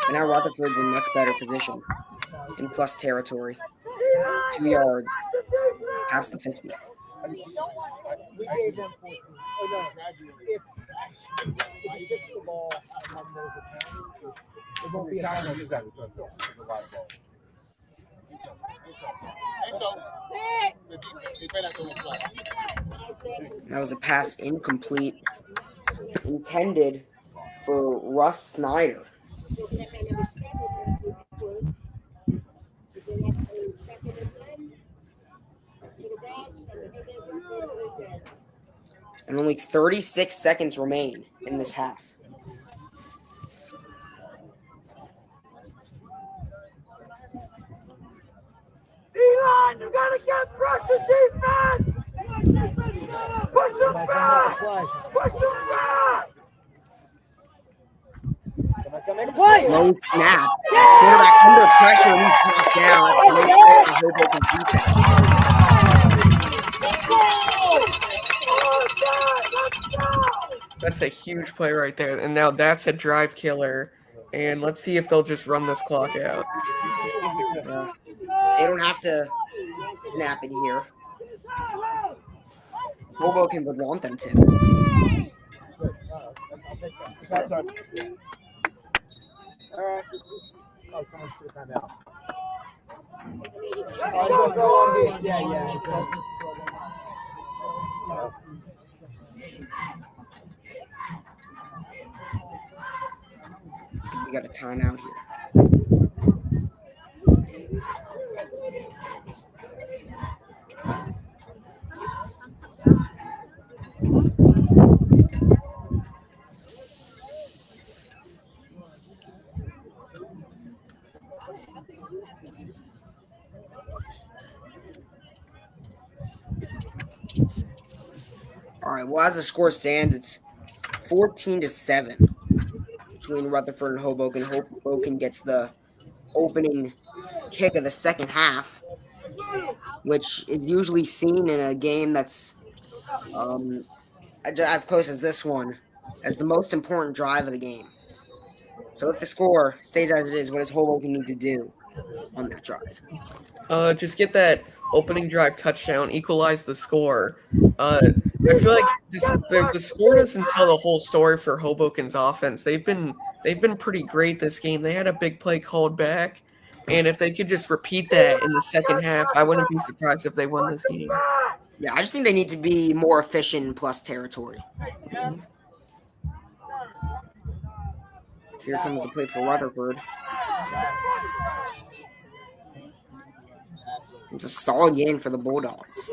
And now Rutherford's in much better position in plus territory. 2 yards past the 50. We gave them 14. Oh, no. If he kicks the ball and one goes to county, it won't be a time use that. It's going to go. It's a live ball. That was a pass incomplete, intended for Russ Snyder. And only 36 seconds remain in this half. D-line, you gotta get pressure, defense! Push him back! Push him back! Somebody's gonna make a play. Low snap. Quarterback under pressure and he's knocked down. That's a great play for Hoboken's defense. That's a huge play right there. And now that's a drive killer. And let's see if they'll just run this clock out. They don't have to snap it here. Hoboken would want them to. All right. Oh, someone's took a timeout. Oh, he's gonna throw on the. Yeah. We got a timeout here. All right, well, as the score stands, it's 14-7 between Rutherford and Hoboken. Hoboken gets the opening kick of the second half, which is usually seen in a game that's as close as this one, as the most important drive of the game. So if the score stays as it is, what does Hoboken need to do on that drive? Just get that opening drive touchdown, equalize the score. I feel like the score doesn't tell the whole story for Hoboken's offense. They've been pretty great this game. They had a big play called back, and if they could just repeat that in the second half, I wouldn't be surprised if they won this game. Yeah, I just think they need to be more efficient in plus territory. Mm-hmm. Here comes the play for Rutherford. It's a solid game for the Bulldogs.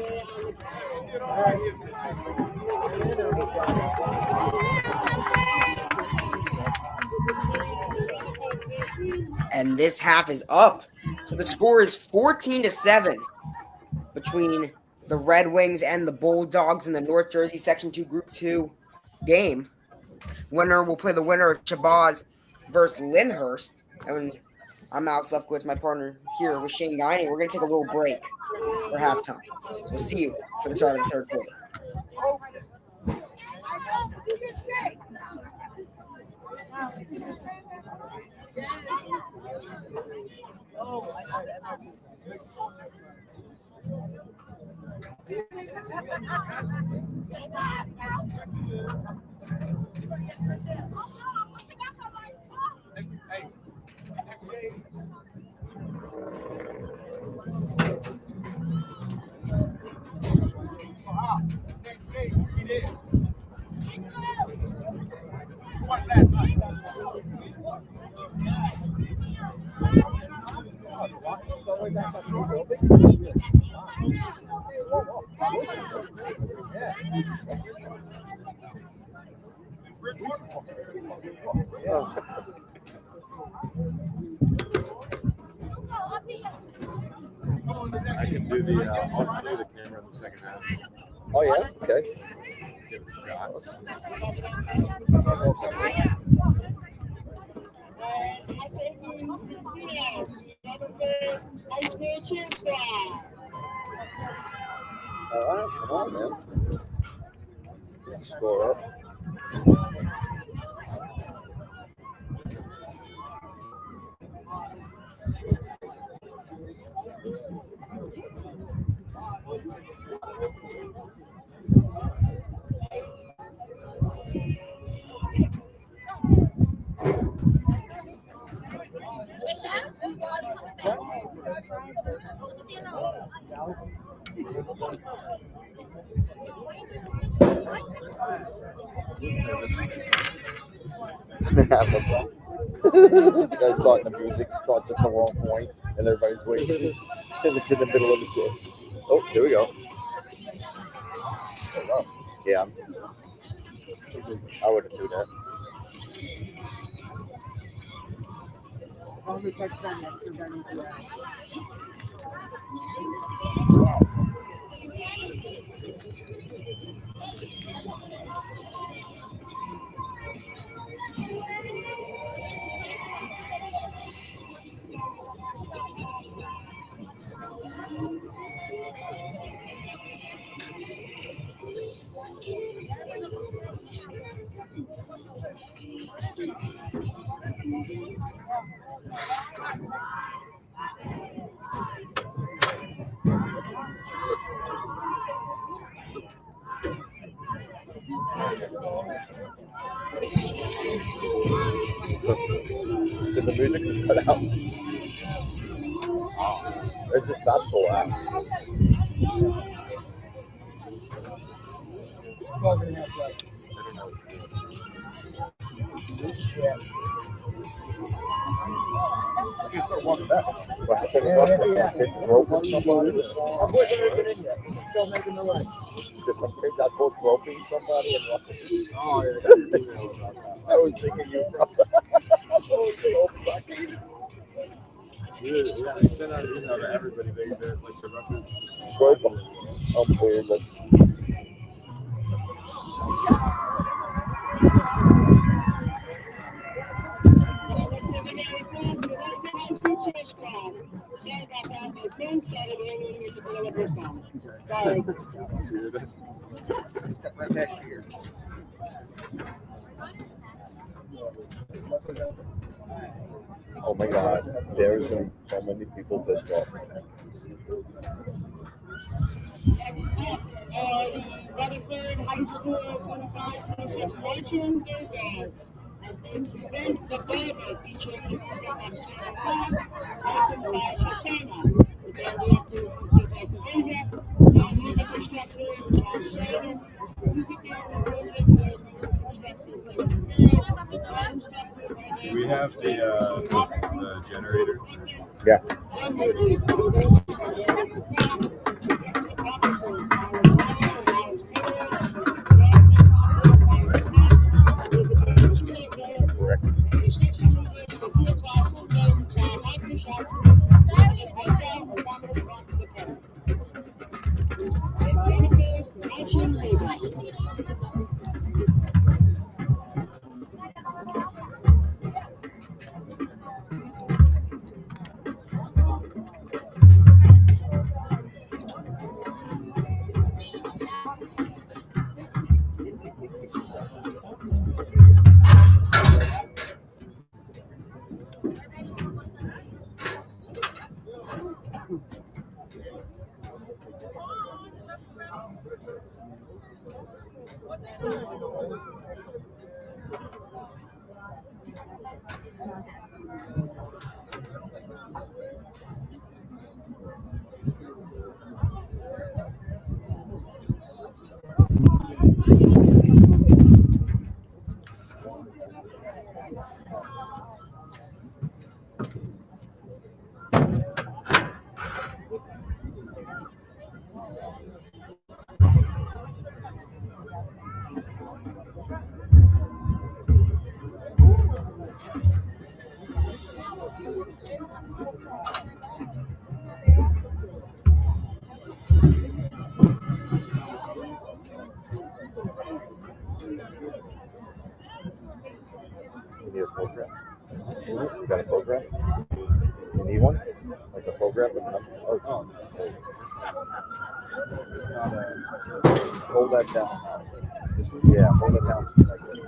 And this half is up. So the score is 14-7 between the Redwings and the Bulldogs in the North Jersey Section 2 Group 2 game. Winner will play the winner of Chabaz versus Lyndhurst. And I'm Alex Lefkowitz, my partner here with Shane Guiney. We're going to take a little break for halftime. So we'll see you for the start of the third quarter. I can do the I'll play the camera in the second half. Oh yeah, okay. Give it a shot. All right, come on, man. Score up. You guys thought the music starts at the wrong point and everybody's waiting. And it's in the middle of the scene. Oh, here we go. Yeah. I wouldn't do that. Did the music just cut out? It just stopped for a while. You start walking back. What happened? Still making the leg. Because some kid got both groping somebody and walking. Oh, yeah. I was thinking you brought that. Yeah, they sent out an email to everybody. There's like the records. Unbelievable. Right next year. Oh my God, there's been so many people pissed off. Rutherford High School 25-26 marching Bulldogs. As they present the Bible featuring the music of Stephen Clark, written by Shasana. The band director is Steve Activasia, and music instructor John Sheridan. Music Do we have the generator? Yeah. You need a photograph? You got a photograph? You need one? Like a photograph with numbers? Oh. Hold that down. Yeah, hold it down. Like this.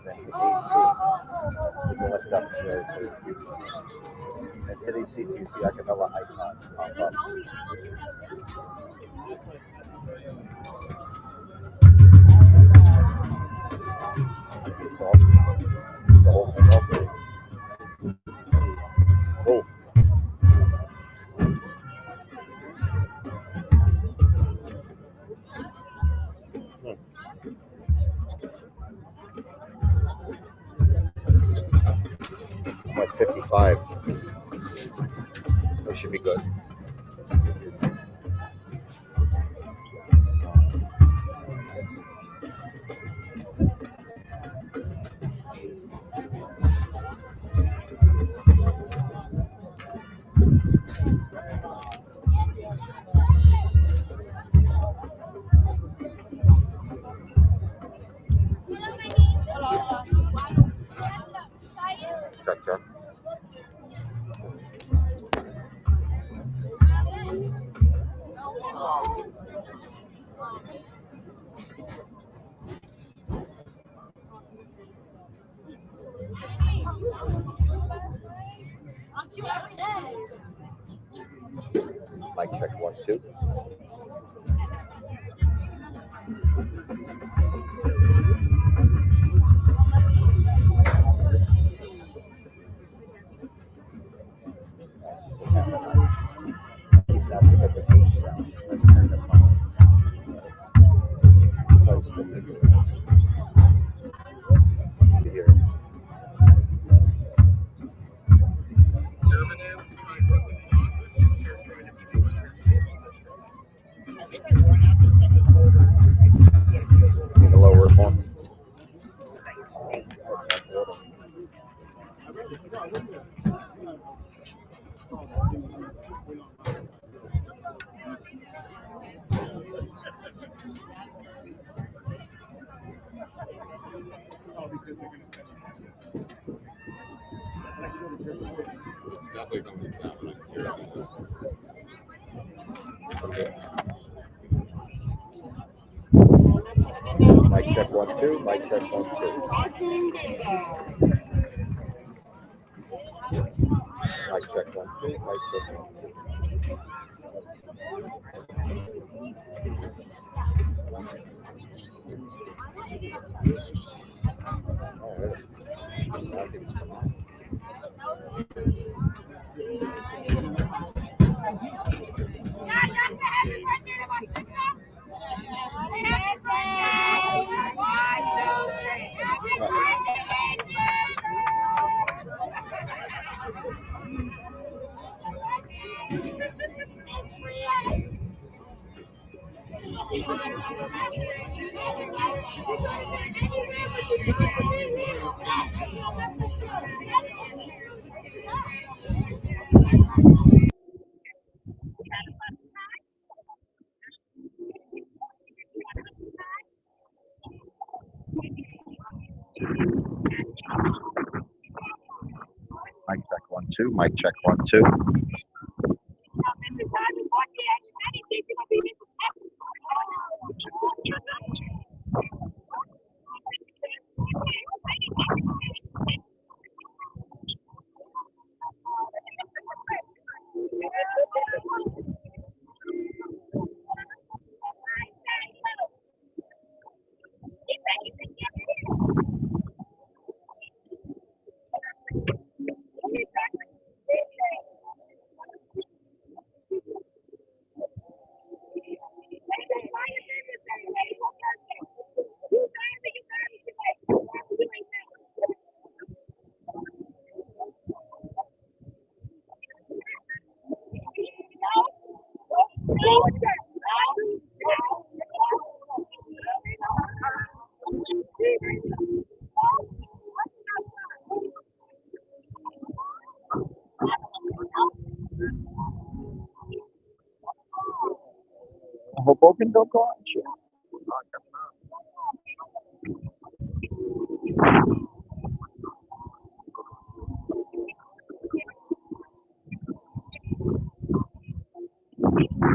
Then hit AC. You can lift up there too. And hit AC to see Acapella icon pop up. It's off. The whole thing off. Oh. That's 55. That should be good. Check. Mic check 1, 2. Keep that with the beach sound. Let's turn it on. Close the mic. You hear it? In the lower form. It's definitely coming down. Okay. Mic check 1, 2. Mic check 1, 2. Mic check 1, 2. Mic check 1, 2. Mic check 1, 2. Mic check 1, 2. Hoboken don't go on? Sure.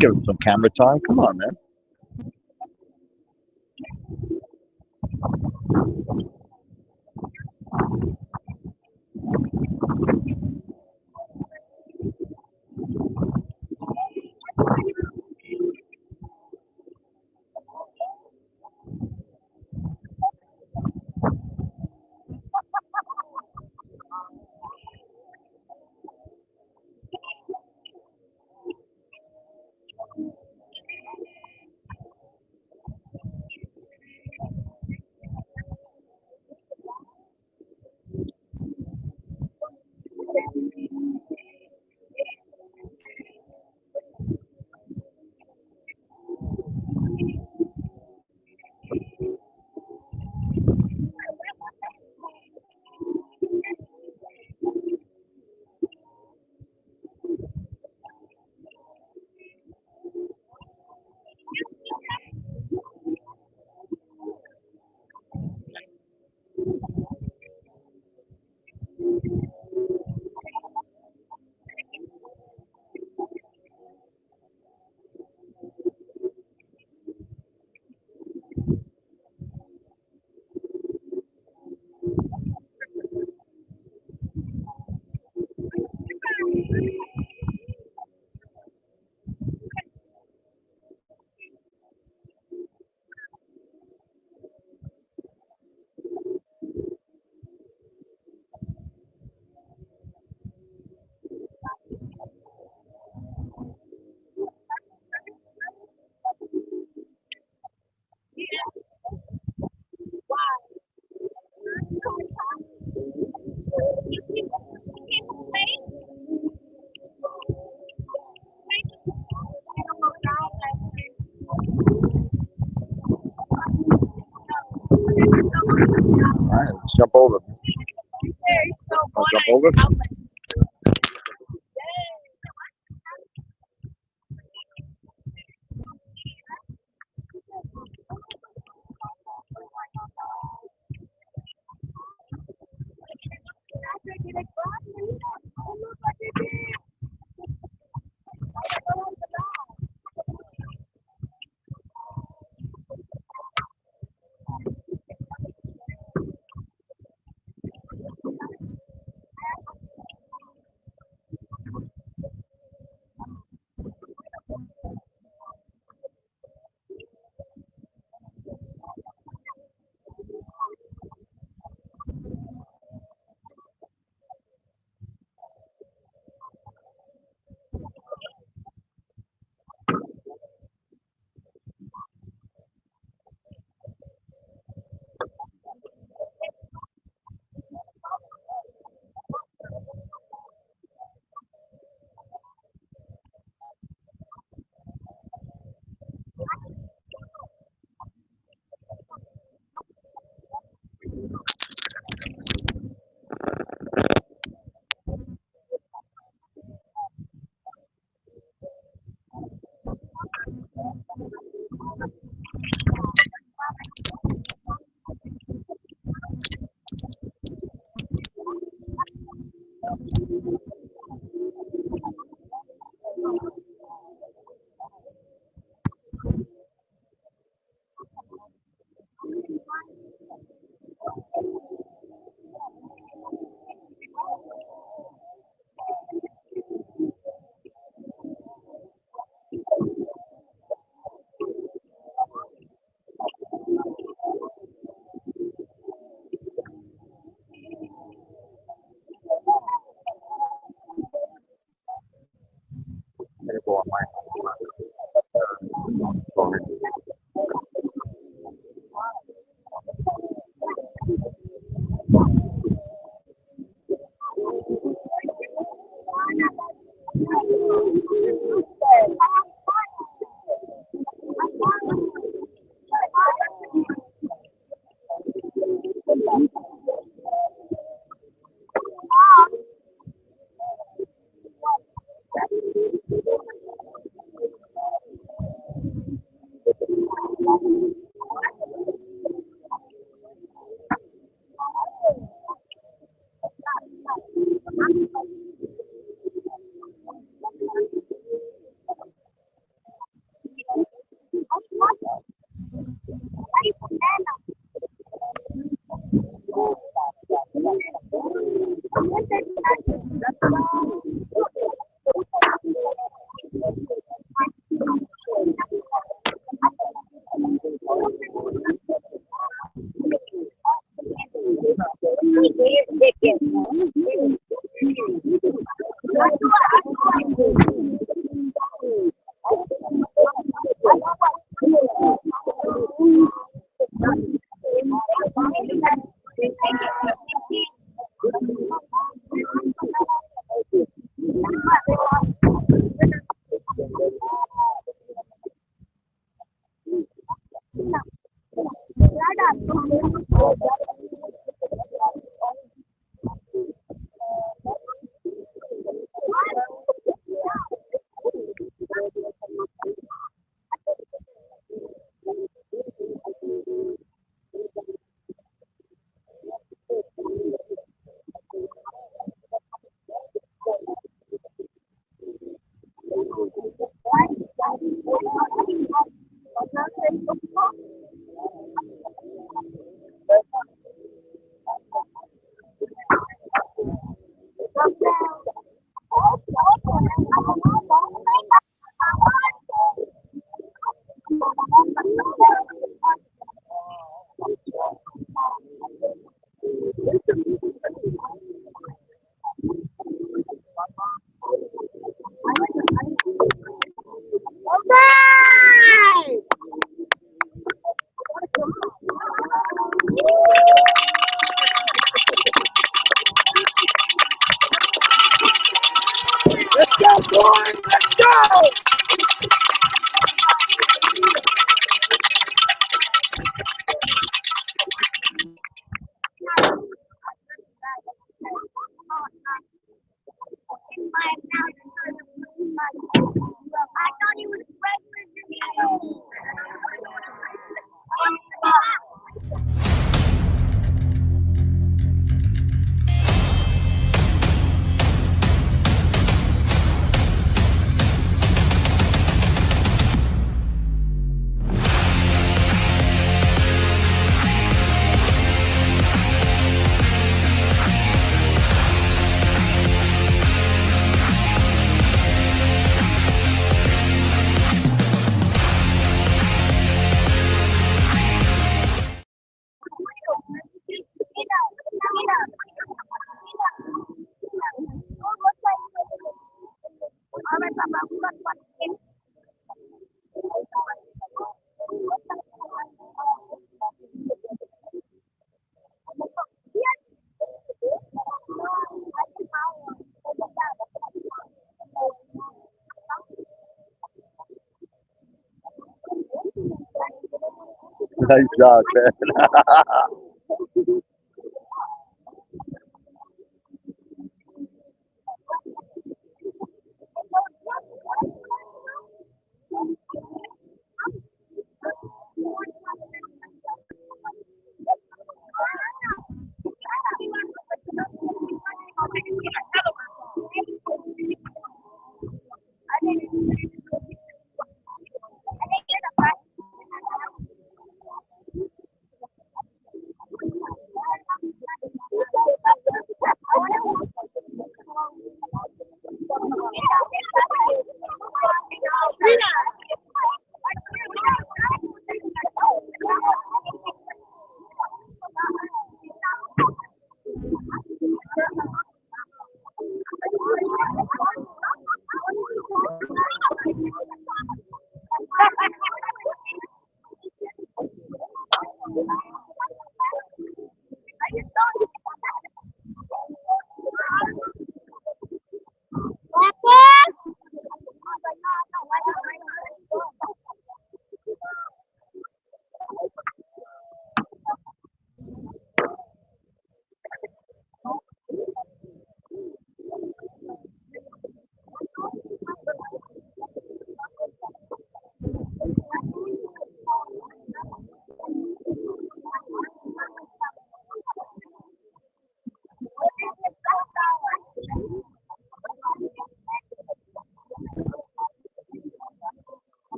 Give him some camera time. Come on, man. All right, let's jump over. I'll jump over. Nice job, man.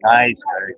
Nice, Kurt.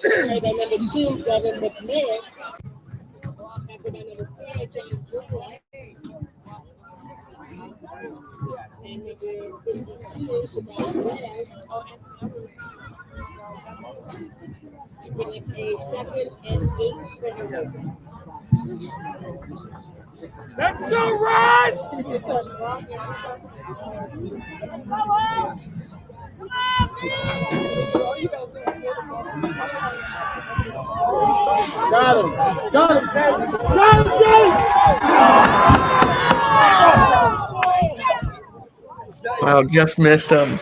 Played by number 2, Devin McMahon. After by number 5, James Joy. And number 52, Savannah West. To bring up a 2nd and 8 for Hoboken. Let's go, Rod! Got him! Got him, James! Got him, James! Wow, just missed him.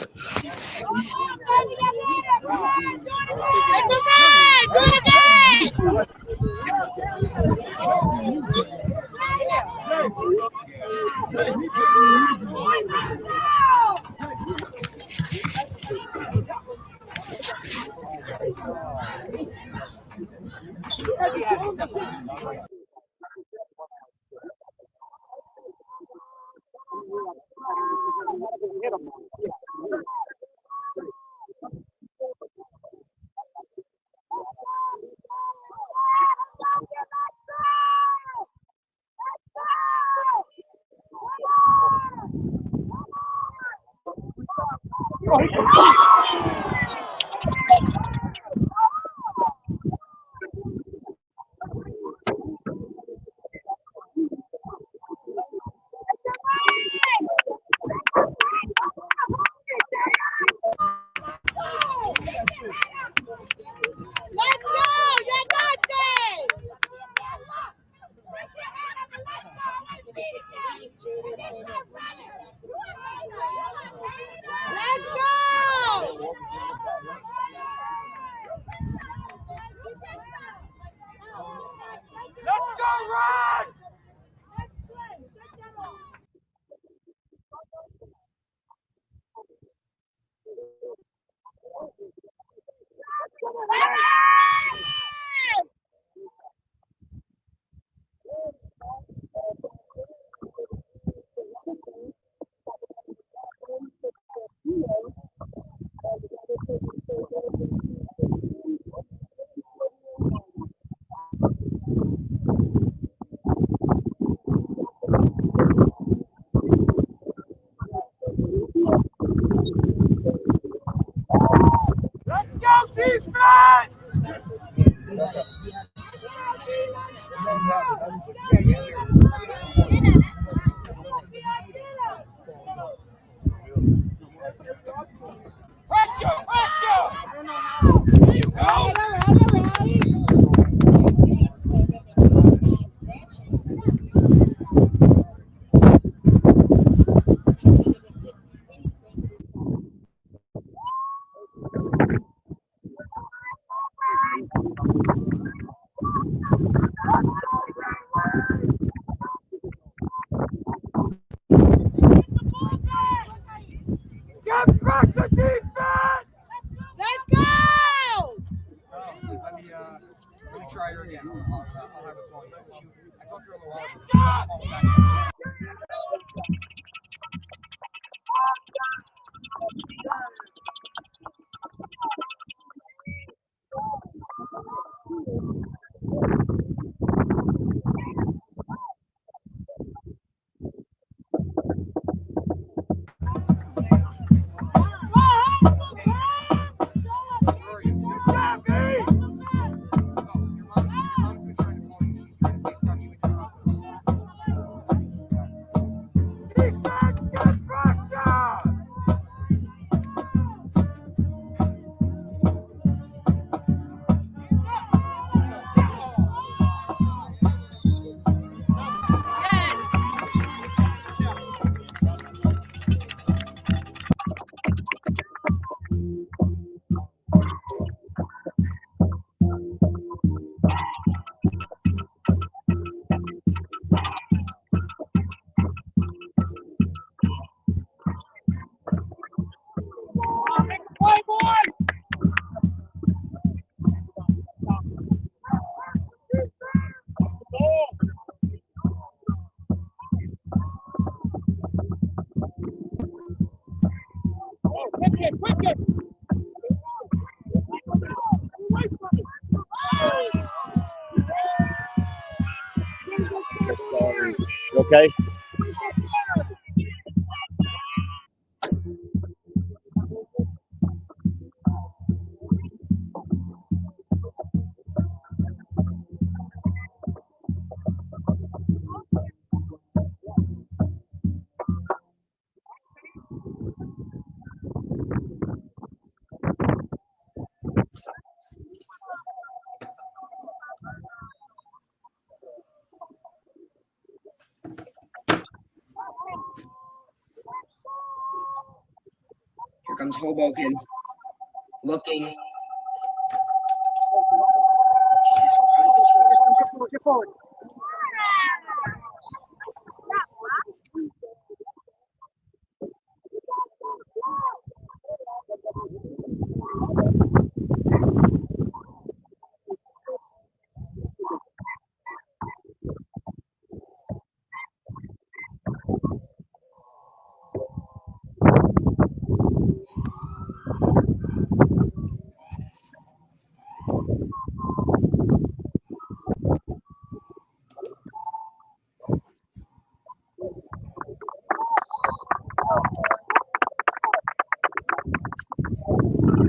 Let's go! Let me try her again. I'll have a call you. I talked to her a little while ago. She's gonna fall back. Okay. Here comes Hoboken. Looking.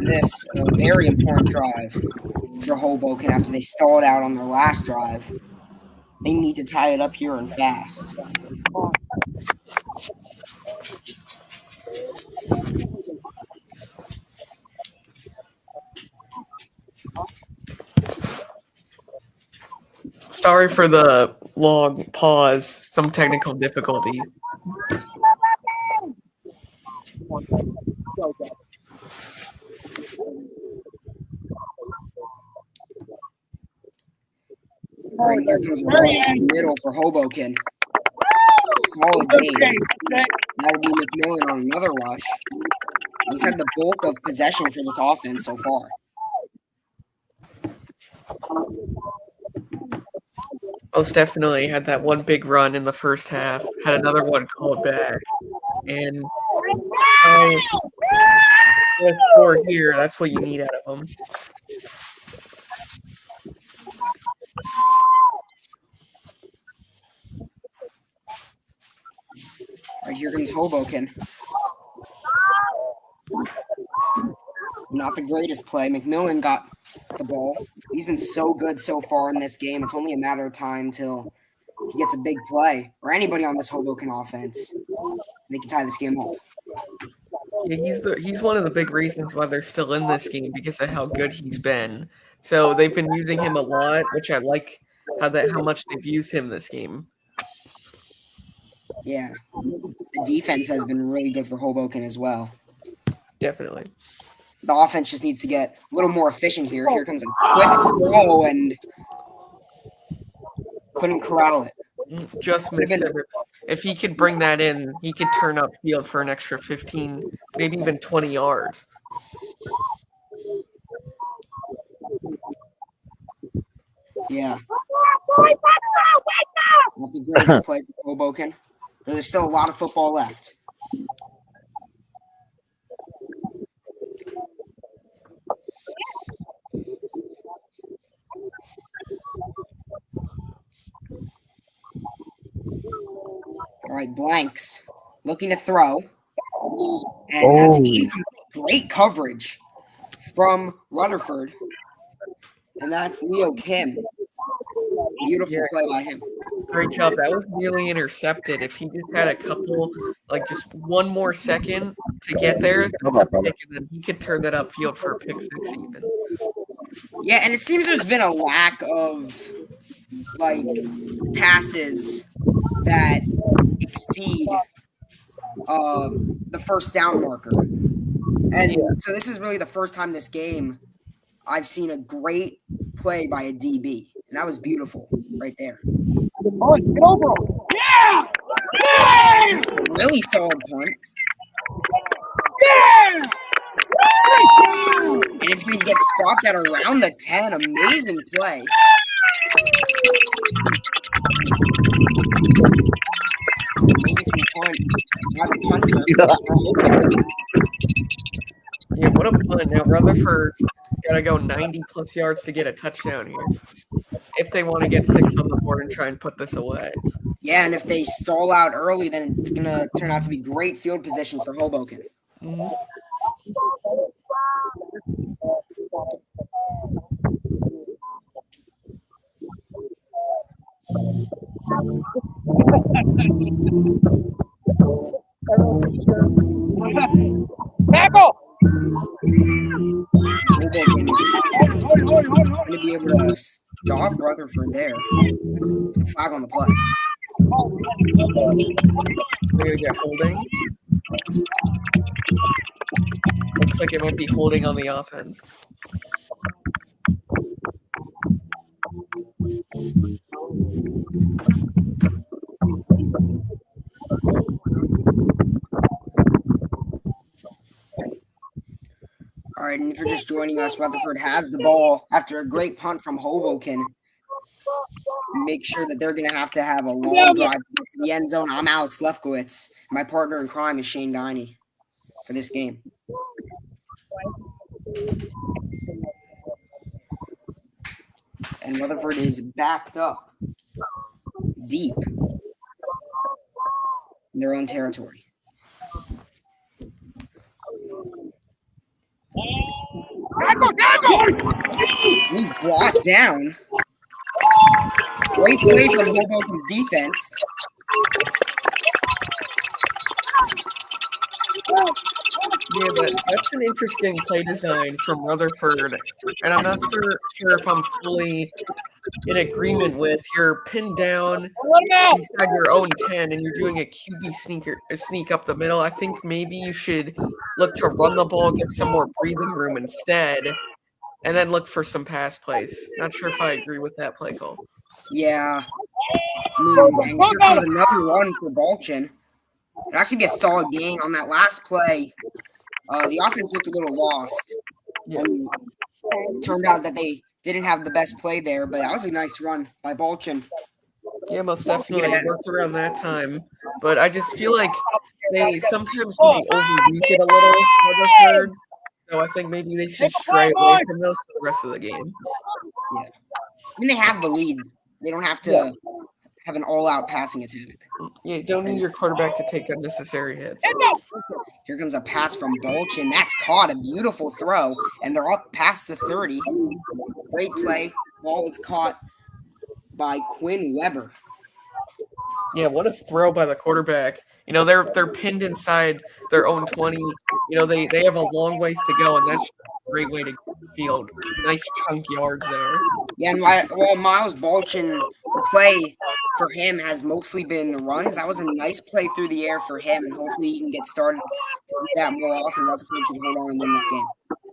This a very important drive for Hoboken after they stalled out on their last drive. They need to tie it up here and fast. Sorry for the long pause. Some technical difficulties. All right, here comes the middle for Hoboken. Solid game. That would be McMillan on another rush. He's had the bulk of possession for this offense so far. Most definitely had that one big run in the first half. Had another one called back. And the score here, that's what you need out of them. All right, here comes Hoboken. Not the greatest play. McMillan got the ball. He's been so good so far in this game. It's only a matter of time till he gets a big play, or anybody on this Hoboken offense. They can tie this game up. Yeah, he's one of the big reasons why they're still in this game because of how good he's been. So they've been using him a lot, which I like how much they've used him this game. Yeah. The defense has been really good for Hoboken as well. Definitely. The offense just needs to get a little more efficient here. Here comes a quick throw and couldn't corral it. Just missed it. If he could bring that in, he could turn up field for an extra 15, maybe even 20 yards. Yeah. That's the greatest play for Hoboken. There's still a lot of football left. All right, Blanks looking to throw. And that's incomplete. Great coverage from Rutherford. And that's Leo Kim. Beautiful play by him. Great job. That was nearly intercepted. If he just had a couple, like just one more second to get there, that's a pick, and then he could turn that upfield for a pick six even. Yeah, and it seems there's been a lack of like passes that exceed the first down marker. And so this is really the first time this game I've seen a great play by a DB. And that was beautiful right there. Yeah! Really solid punt. Yeah! And it's going to get stopped at around the 10. Amazing play. Amazing punt by the punter. Yeah, what a punt. Now Rutherford's got to go 90-plus yards to get a touchdown here if they want to get 6 on the board and try and put this away. Yeah, and if they stall out early, then it's going to turn out to be great field position for Hoboken. Mm-hmm. Tackle! Hoboken going to be able to stop Rutherford there. Flag on the play. We're going to get holding. Looks like it might be holding on the offense. All right, and if you're just joining us, Rutherford has the ball after a great punt from Hoboken. Make sure that they're going to have a long drive to get to the end zone. I'm Alex Lefkowitz. My partner in crime is Shane Diney for this game. And Rutherford is backed up deep in their own territory. He's brought down. Great play from Hoboken's defense. Yeah, but that's an interesting play design from Rutherford, and I'm not sure if I'm fully in agreement with. You're pinned down inside your own 10, and you're doing a QB sneak up the middle. I think maybe you should look to run the ball, get some more breathing room instead, and then look for some pass plays. Not sure if I agree with that play call. Yeah. Here comes another run for Balchin. It'd actually be a solid gain on that last play. The offense looked a little lost. Yeah. It turned out that they didn't have the best play there, but that was a nice run by Balchin. Yeah, most definitely. It worked around that time. But I just feel like they sometimes may overuse it a little, Rutherford. So I think maybe they should stray away from those for the rest of the game. Yeah. I mean, they have the lead. They don't have to have an all-out passing attack. Yeah, don't need your quarterback to take unnecessary hits. Here comes a pass from Balchin. That's caught. A beautiful throw. And they're up past the 30. Great play. Ball was caught by Quinn Weber. Yeah, what a throw by the quarterback. They're pinned inside their own 20. They have a long ways to go, and that's a great way to field. Nice chunk yards there. Yeah, and while Miles Balchin, the play for him has mostly been runs. That was a nice play through the air for him, and hopefully he can get started to do that more often. Rutherford can hold on and win this game.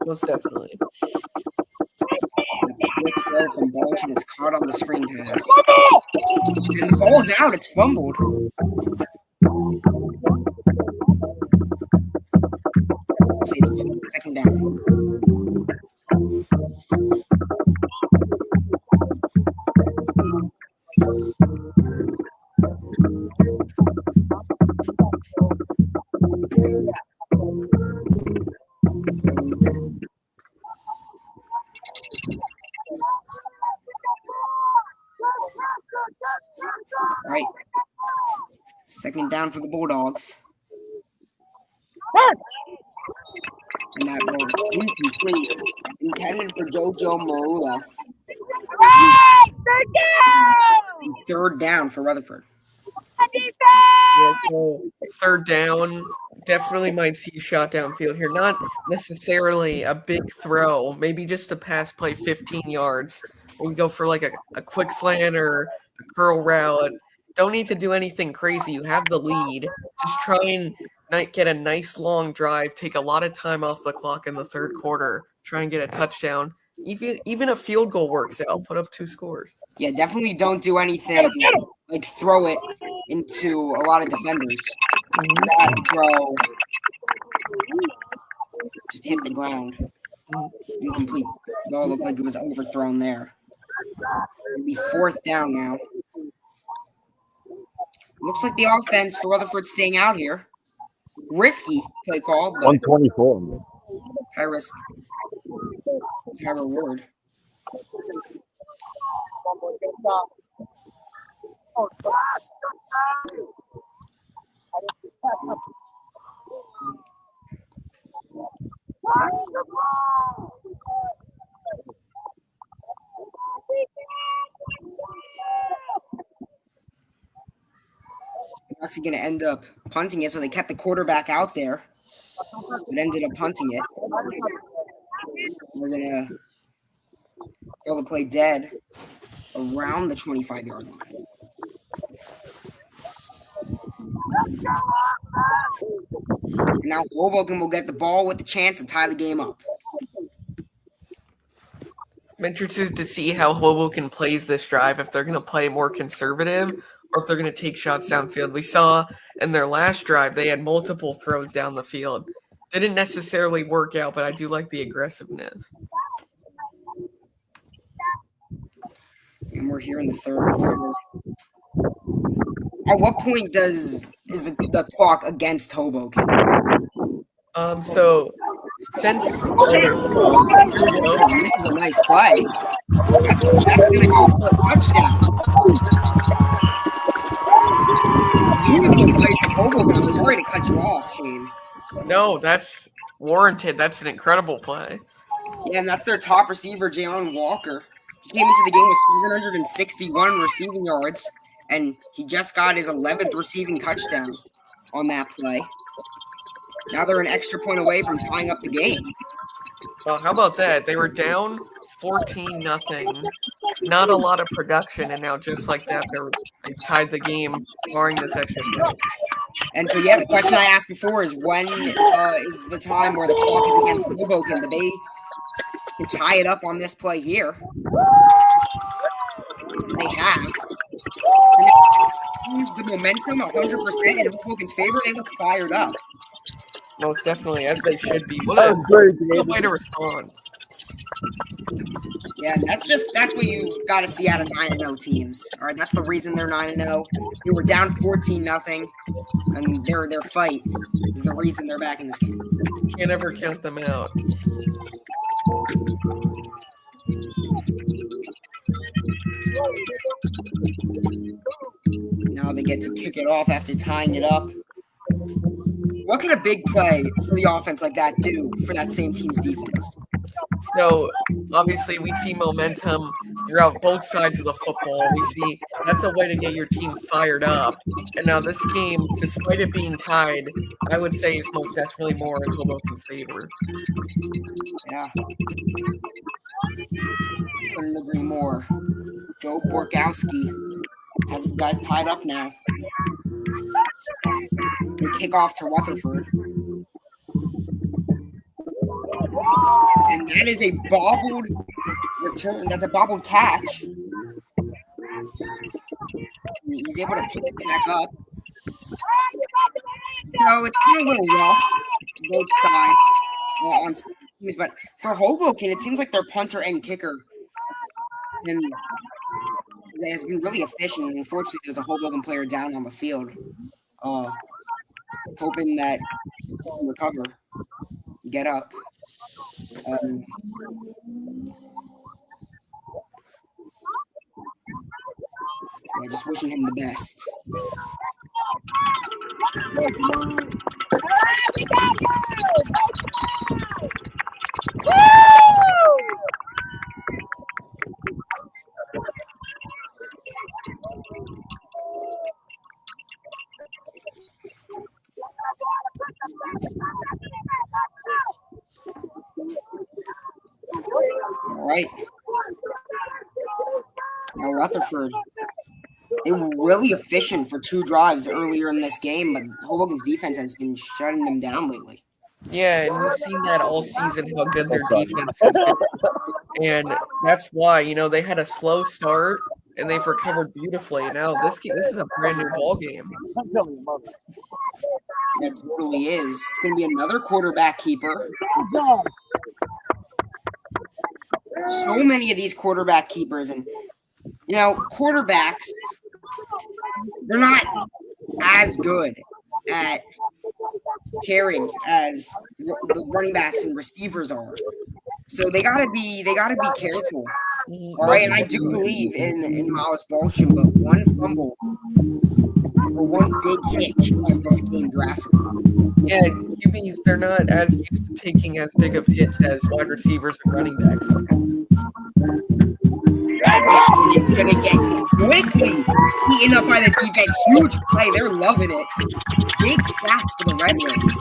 Most definitely. A quick throw from Balchin. It's caught on the screen pass. And the ball's out. It's fumbled. So it's second down. All right. Second down for the Bulldogs. And that was incomplete. Intended for JoJo Marula. Third down for Rutherford. Third down, definitely might see a shot downfield here. Not necessarily a big throw, maybe just a pass play 15 yards. We can go for like a quick slant or a curl route. Don't need to do anything crazy. You have the lead. Just try and get a nice long drive, take a lot of time off the clock in the third quarter, try and get a touchdown. Even a field goal works out. Put up 2 scores. Yeah, definitely don't do anything like throw it into a lot of defenders. That throw just hit the ground. Incomplete. Ball looked like it was overthrown there. It'll be fourth down now. Looks like the offense for Rutherford staying out here. Risky play call, but 124. high risk, high reward. Actually going to end up punting it, so they kept the quarterback out there, but ended up punting it. We're going to call the play dead around the 25-yard line. And now Hoboken will get the ball with the chance to tie the game up. I'm interested to see how Hoboken plays this drive, if they're going to play more conservative or if they're going to take shots downfield. We saw in their last drive, they had multiple throws down the field. Didn't necessarily work out, but I do like the aggressiveness. And we're here in the third quarter. At what point is the clock against Hoboken? So since This is a nice play. That's going to go for a touchdown. Beautiful play from Hoboken. I'm sorry to cut you off, Shane. No, that's warranted. That's an incredible play. Yeah, and that's their top receiver, Jalen Walker. He came into the game with 761 receiving yards, and he just got his 11th receiving touchdown on that play. Now they're an extra point away from tying up the game. Well, how about that? They were down 14-0. Not a lot of production, and now just like that, they've tied the game, barring this extra point. And so, yeah, the question I asked before is when is the time where the clock is against Hoboken? But they can tie it up on this play here. And they have. Use the momentum 100% in Hoboken's favor. They look fired up. Most definitely, as they should be. What a way to respond. Yeah, that's what you got to see out of 9-0 teams. All right, that's the reason they're 9-0. They were down 14-0, and their fight is the reason they're back in this game. Can't ever count them out. Now they get to kick it off after tying it up. What could a big play for the offense like that do for that same team's defense? So obviously we see momentum throughout both sides of the football. We see that's a way to get your team fired up. And now this game, despite it being tied, I would say is most definitely more in Hoboken's favor. Yeah. Couldn't agree more. Joe Borkowski has his guys tied up now. They kick off to Rutherford. And that is a bobbled return. That's a bobbled catch. He's able to pick it back up. So it's been a little rough, both sides on special teams. But for Hoboken, it seems like their punter and kicker has been really efficient. And unfortunately, there's a Hoboken player down on the field. Hoping that he can recover, get up. Just wishing him the best. All right. Now Rutherford. They were really efficient for 2 drives earlier in this game, but Hoboken's defense has been shutting them down lately. Yeah, and we've seen that all season, how good their defense has been. And that's why, they had a slow start, and they've recovered beautifully. Now this is a brand new ball game. It totally is. It's going to be another quarterback keeper. So many of these quarterback keepers, and quarterbacks, they're not as good at carrying as the running backs and receivers are. So they gotta be careful. All right, and I do believe in Miles Balsham, but one fumble or one big hit changes this game drastically. Yeah, QBs, they're not as used to taking as big of hits as wide receivers and running backs are. Is going to get quickly eaten up by the defense. Huge play. They're loving it. Big sack for the Redwings.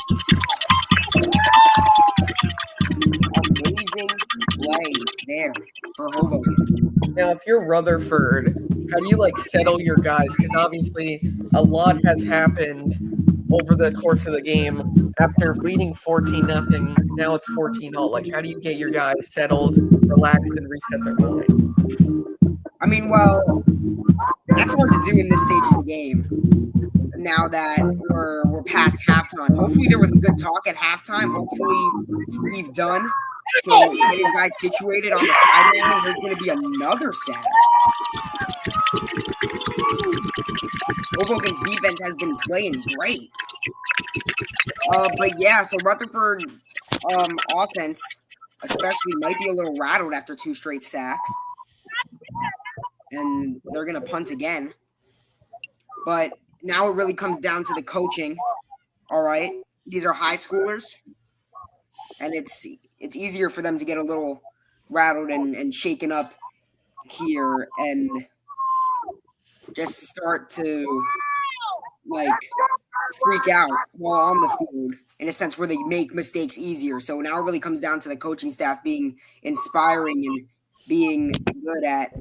Amazing play there for Hoboken. Now, if you're Rutherford, how do you settle your guys? Because obviously a lot has happened over the course of the game. After leading 14-0, now it's 14-0. How do you get your guys settled, relaxed, and reset their mind? I mean, well, that's hard to do in this stage of the game. Now that we're past halftime. Hopefully there was a good talk at halftime. Hopefully Steve Dunn can get his guys situated on the sideline. There's going to be another sack. Hoboken's defense has been playing great. But yeah, so Rutherford offense especially might be a little rattled after 2 straight sacks. And they're going to punt again. But now it really comes down to the coaching. All right. These are high schoolers. And it's easier for them to get a little rattled and shaken up here and just start to freak out while on the field in a sense where they make mistakes easier. So now it really comes down to the coaching staff being inspiring and being good at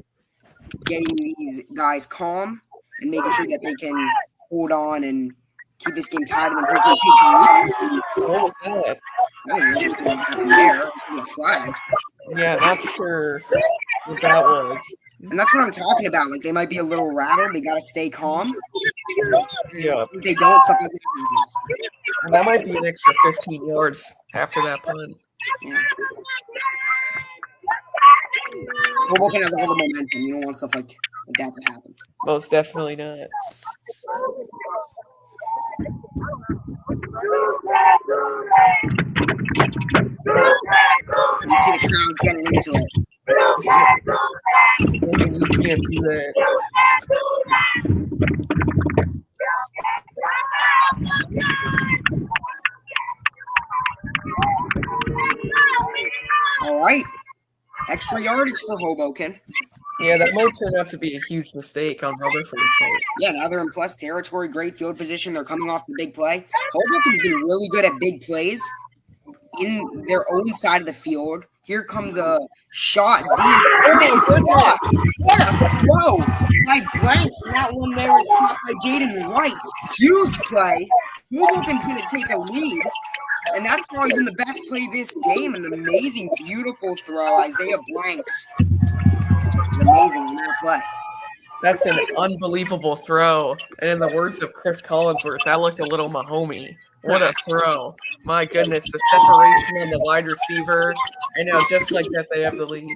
getting these guys calm and making sure that they can hold on and keep this game tied and then hopefully take the lead. What was that? That was interesting what happened there. That was a flag. Yeah, not sure what that was. And that's what I'm talking about. They might be a little rattled. They got to stay calm. Yeah. If they don't, stuff like that happens. And that might be an extra 15 yards after that punt. Yeah. Hoboken has all the momentum. You don't want stuff like that to happen. Most definitely not. You see the crowds getting into it. You can't do that. All right. yardage for Hoboken. Yeah, that might turn out to be a huge mistake on Rutherford's part. Yeah, now they're in plus territory, great field position. They're coming off the big play. Hoboken's been really good at big plays in their own side of the field. Here comes a shot deep. Oh, what a throw by Blanks. And that one there was caught by Jaden Wright. Huge play. Hoboken's going to take a lead. And that's probably been the best play this game. An amazing, beautiful throw. Isaiah Blanks. It's amazing in that play. That's an unbelievable throw. And in the words of Chris Collinsworth, that looked a little Mahomey. What a throw. My goodness, the separation on the wide receiver. And now just like that, they have the lead.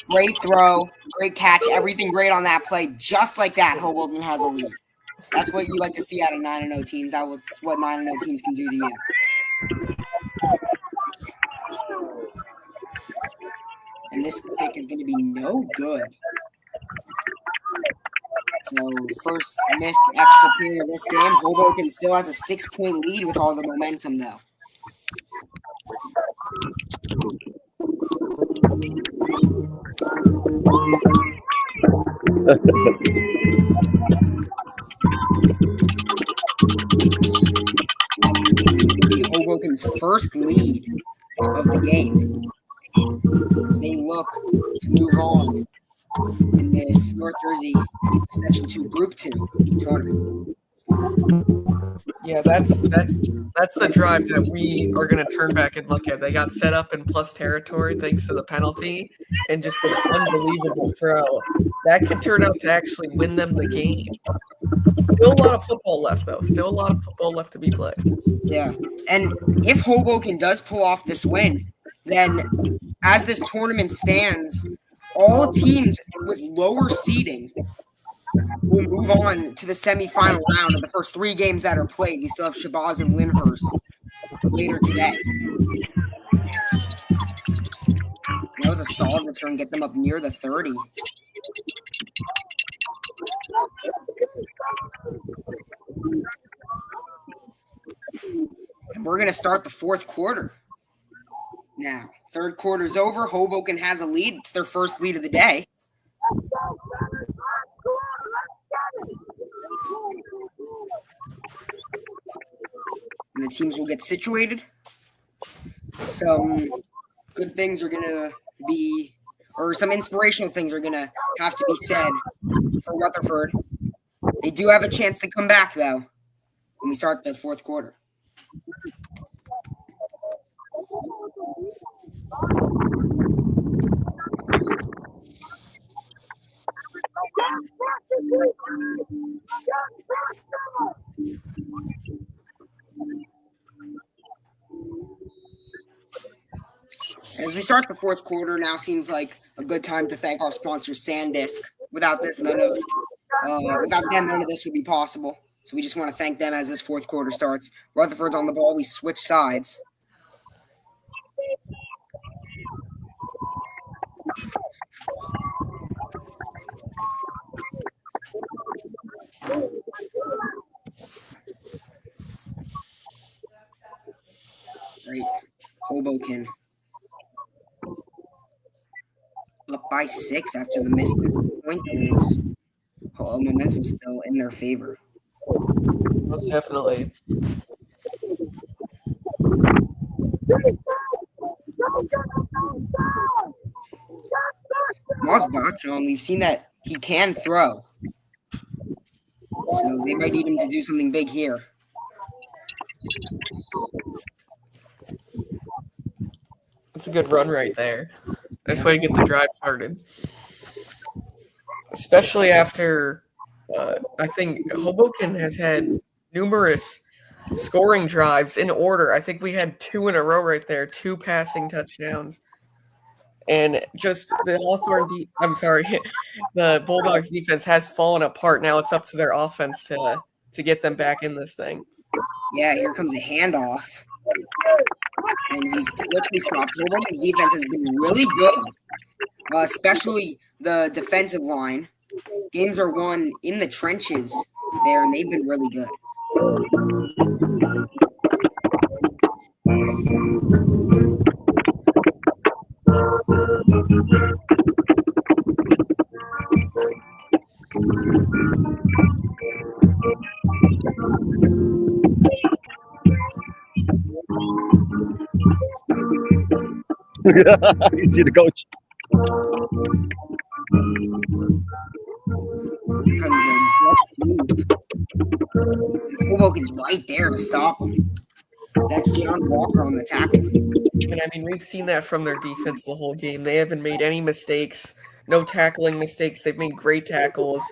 Great throw, great catch, everything great on that play. Just like that, Hoboken has a lead. That's what you like to see out of 9-0 teams. That's what 9-0 teams can do to you. And this kick is going to be no good. So first missed extra period of this game. Hoboken still has a 6-point lead with all the momentum, though. Hoboken's first lead of the game as they look to move on in this North Jersey Section 2 Group 2 tournament. Yeah, that's the drive that we are going to turn back and look at. They got set up in plus territory thanks to the penalty and just an unbelievable throw. That could turn out to actually win them the game. Still a lot of football left, though. Still a lot of football left to be played. Yeah, and if Hoboken does pull off this win, then as this tournament stands, all teams with lower seeding will move on to the semifinal round of the first 3 games that are played. We still have Shabazz and Lyndhurst later today. That was a solid return, get them up near the 30. And we're going to start the 4th quarter now. 3rd quarter's over. Hoboken has a lead. It's their first lead of the day. And the teams will get situated. Some good things are going to be, or some inspirational things are going to have to be said for Rutherford. They do have a chance to come back, though, when we start the 4th quarter. As we start the 4th quarter, now seems like a good time to thank our sponsor, SanDisk. Without them, none of this would be possible. So we just want to thank them as this 4th quarter starts. Rutherford's on the ball. We switch sides. Right. Hoboken up by 6 after the missed point. Is momentum still in their favor. Most definitely. Moss Bachon, we've seen that he can throw. So they might need him to do something big here. That's a good run right there. Nice way to get the drive started. Especially after, I think Hoboken has had numerous scoring drives in order. I think we had 2 in a row right there, 2 passing touchdowns. And just the the Bulldogs defense has fallen apart. Now it's up to their offense to get them back in this thing. Yeah, here comes a handoff. And he's quickly stopped. Hoboken's defense has been really good, especially the defensive line. Games are won in the trenches there, and they've been really good. You see the coach. Comes in. Hoboken's right there to stop him. That's John Walker on the tackle. And I mean, we've seen that from their defense the whole game. They haven't made any mistakes, no tackling mistakes. They've made great tackles.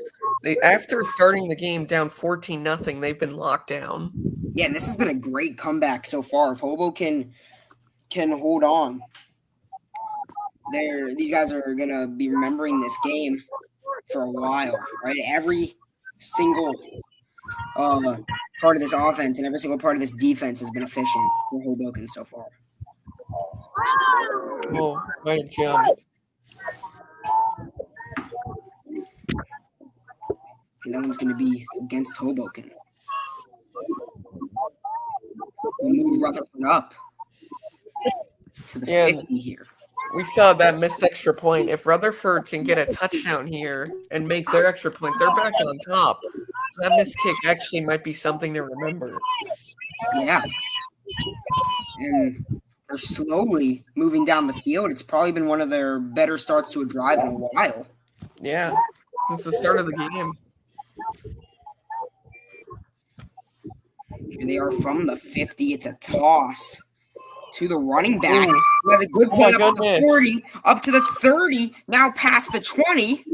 After starting the game down 14-0, they've been locked down. Yeah, and this has been a great comeback so far. If Hoboken can hold on, these guys are gonna be remembering this game for a while, right? Every single part of this offense and every single part of this defense has been efficient for Hoboken so far. Oh, might have jumped. And that one's going to be against Hoboken. We'll move Rutherford up to the 50 here. We saw that missed extra point. If Rutherford can get a touchdown here and make their extra point, they're back on top. So that missed kick actually might be something to remember. Yeah. And they're slowly moving down the field. It's probably been one of their better starts to a drive in a while. Yeah, since the start of the game. Here they are from the 50. It's a toss to the running back. Who has a good point up to the 40, up to the 30, now past the 20.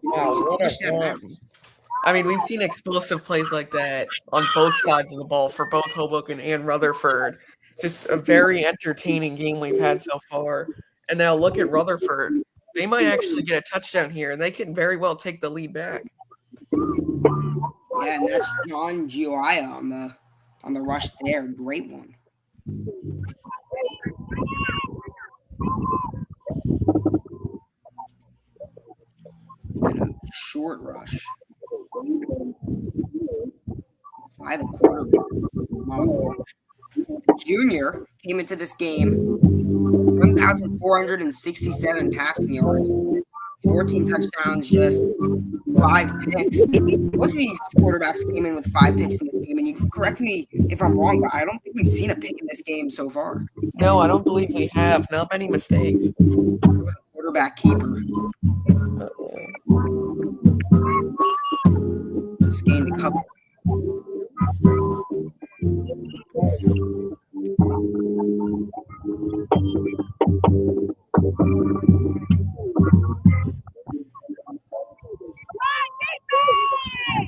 Wow, what a I mean, we've seen explosive plays like that on both sides of the ball for both Hoboken and Rutherford. Just a very entertaining game we've had so far. And now look at Rutherford. They might actually get a touchdown here, and they can very well take the lead back. Yeah, and that's John NJSIAA on the rush there. Great one. And a short rush by the quarterback. The junior came into this game 1,467 passing yards, 14 touchdowns, just 5 picks. Most of these quarterbacks came in with 5 picks in this game, and you can correct me if I'm wrong, but I don't think we've seen a pick in this game so far. No, I don't believe we have. Not many mistakes. There was a quarterback keeper. Just gained a couple.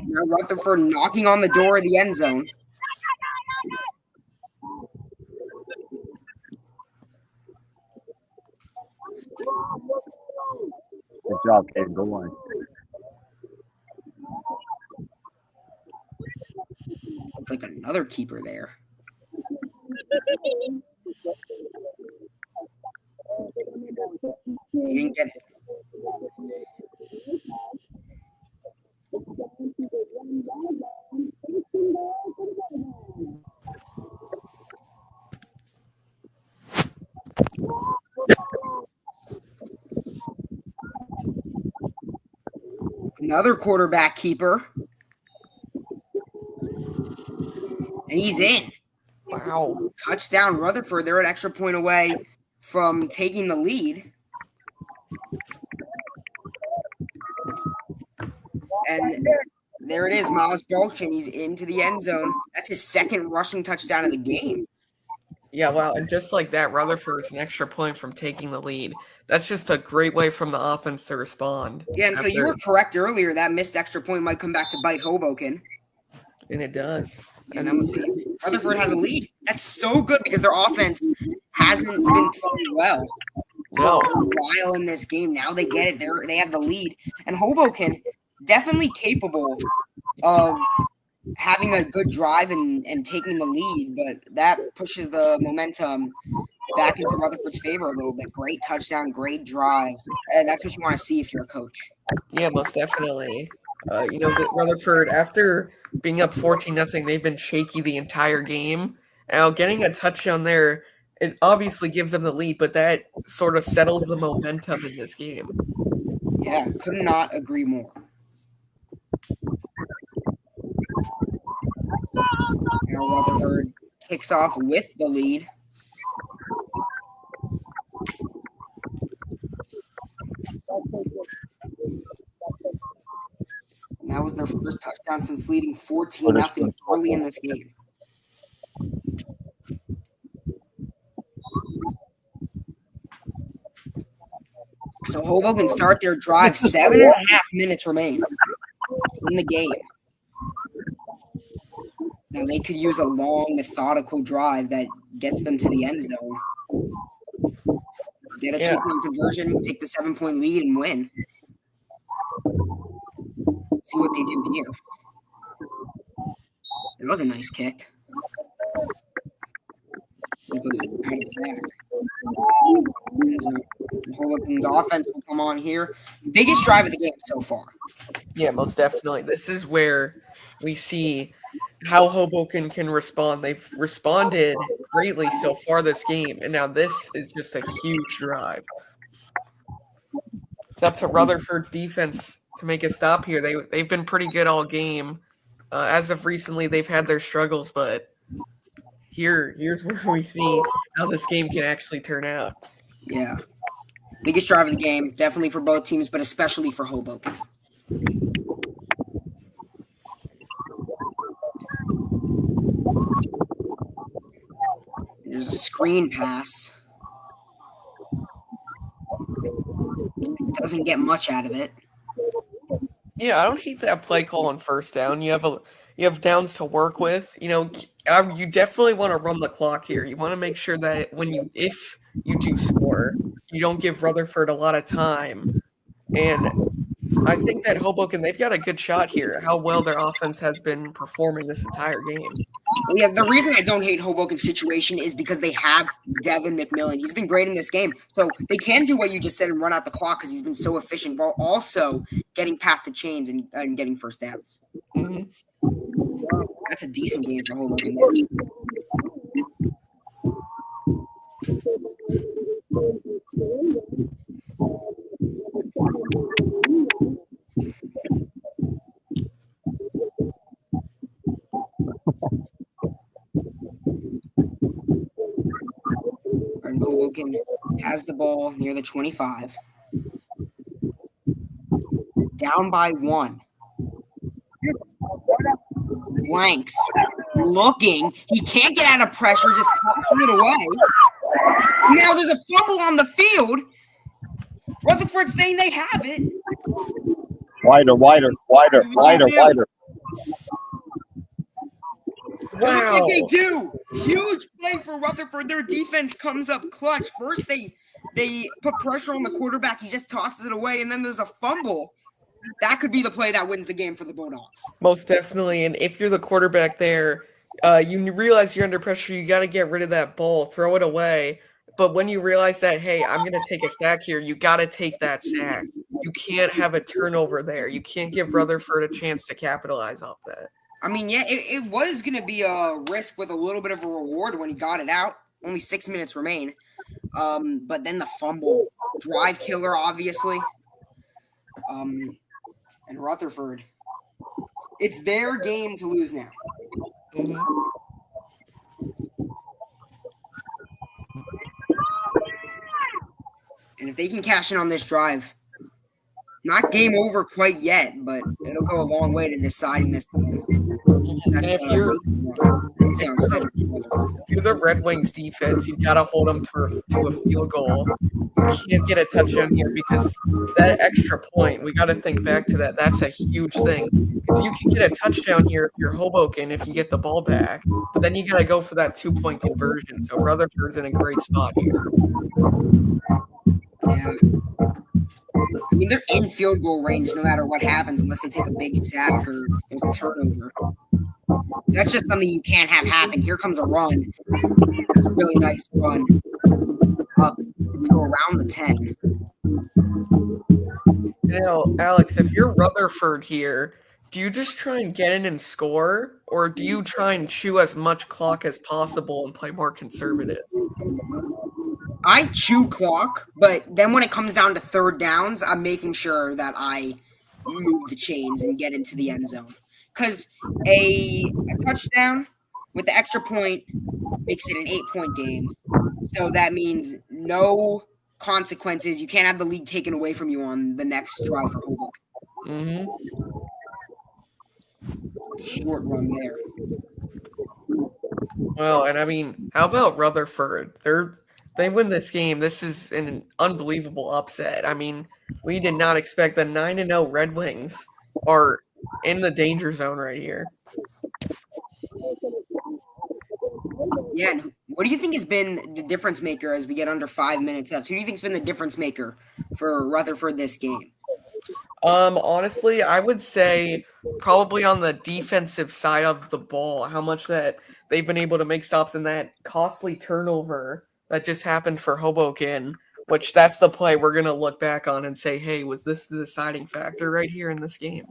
Now Rutherford knocking on the door of the end zone. Good job, Ken. Go on. Looks like another keeper there. He didn't get it. Another quarterback keeper. And he's in. Wow. Touchdown, Rutherford. They're an extra point away from taking the lead. And there it is, Miles Bolchin. He's into the end zone. That's his second rushing touchdown of the game. Yeah, wow. And just like that, Rutherford's an extra point from taking the lead. That's just a great way from the offense to respond. Yeah, and so you were correct earlier. That missed extra point might come back to bite Hoboken. And it does. And Rutherford has a lead. That's so good because their offense hasn't been playing well for a while in this game. Now they get it. They have the lead. And Hoboken definitely capable of having a good drive and taking the lead, but that pushes the momentum back into Rutherford's favor a little bit. Great touchdown, great drive. That's what you want to see if you're a coach. Yeah, most definitely. Rutherford, after being up 14-0, they've been shaky the entire game. Now, getting a touchdown there, it obviously gives them the lead, but that sort of settles the momentum in this game. Yeah, could not agree more. Now Rutherford kicks off with the lead. And that was their first touchdown since leading 14-0 early in this game. So Hoboken start their drive. 7.5 minutes remain in the game. Now they could use a long, methodical drive that gets them to the end zone. Get a 2-point conversion, take the 7-point lead, and win. See what they do here. It was a nice kick. It goes out of back. Hoboken's offense will come on here. Biggest drive of the game so far. Yeah, most definitely. This is where we see how Hoboken can respond. They've responded greatly so far this game, and now this is just a huge drive. It's up to Rutherford's defense to make a stop here. They've been pretty good all game. As of recently, they've had their struggles, but here's where we see how this game can actually turn out. Yeah. Biggest drive of the game, definitely for both teams, but especially for Hoboken. There's a screen pass. Doesn't get much out of it. Yeah, I don't hate that play call on first down. You have downs to work with. You definitely want to run the clock here. You want to make sure that if you do score, you don't give Rutherford a lot of time. And I think that Hoboken, they've got a good shot here. How well their offense has been performing this entire game. Yeah, the reason I don't hate Hoboken's situation is because they have Devin McMillan. He's been great in this game. So they can do what you just said and run out the clock because he's been so efficient while also getting past the chains and getting first downs. Mm-hmm. That's a decent game for Hoboken. And Hoboken has the ball near the 25. Down by 1. Blanks. Looking. He can't get out of pressure, just tossing it away. Now there's a fumble on the field. Rutherford saying they have it. Wider. Wow. What did they do? Huge play for Rutherford. Their defense comes up clutch. First, they put pressure on the quarterback. He just tosses it away, and then there's a fumble. That could be the play that wins the game for the Bulldogs. Most definitely. And if you're the quarterback there, you realize you're under pressure. You got to get rid of that ball, throw it away. But when you realize that, hey, I'm going to take a sack here, you got to take that sack. You can't have a turnover there. You can't give Rutherford a chance to capitalize off that. I mean, yeah, it was going to be a risk with a little bit of a reward when he got it out. Only 6 minutes remain. But then the fumble. Drive killer, obviously. And Rutherford. It's their game to lose now. Mm-hmm. And if they can cash in on this drive, not game over quite yet, but it'll go a long way to deciding this game. If you're the Redwings defense, you've got to hold them to a field goal. You can't get a touchdown here because that extra point, we got to think back to that. That's a huge thing. Because you can get a touchdown here if you're Hoboken if you get the ball back. But then you got to go for that 2-point conversion. So Rutherford's in a great spot here. Yeah. I mean, they're in field goal range no matter what happens unless they take a big sack or there's a turnover. That's just something you can't have happen. Here comes a run. That's a really nice run. Up to around the 10. Alex, if you're Rutherford here, do you just try and get in and score? Or do you try and chew as much clock as possible and play more conservative? I chew clock, but then when it comes down to third downs, I'm making sure that I move the chains and get into the end zone. Because a touchdown with the extra point, makes it an 8-point game. So that means no consequences. You can't have the lead taken away from you on the next drive for Hoboken. Mm-hmm. It's a short run there. Well, and I mean, how about Rutherford? They win this game. This is an unbelievable upset. I mean, we did not expect the 9-0 Redwings are in the danger zone right here. Yeah, and what do you think has been the difference maker as we get under 5 minutes left? Who do you think's been the difference maker for Rutherford this game? Honestly, I would say probably on the defensive side of the ball, how much that they've been able to make stops in that costly turnover that just happened for Hoboken, which that's the play we're going to look back on and say, hey, was this the deciding factor right here in this game?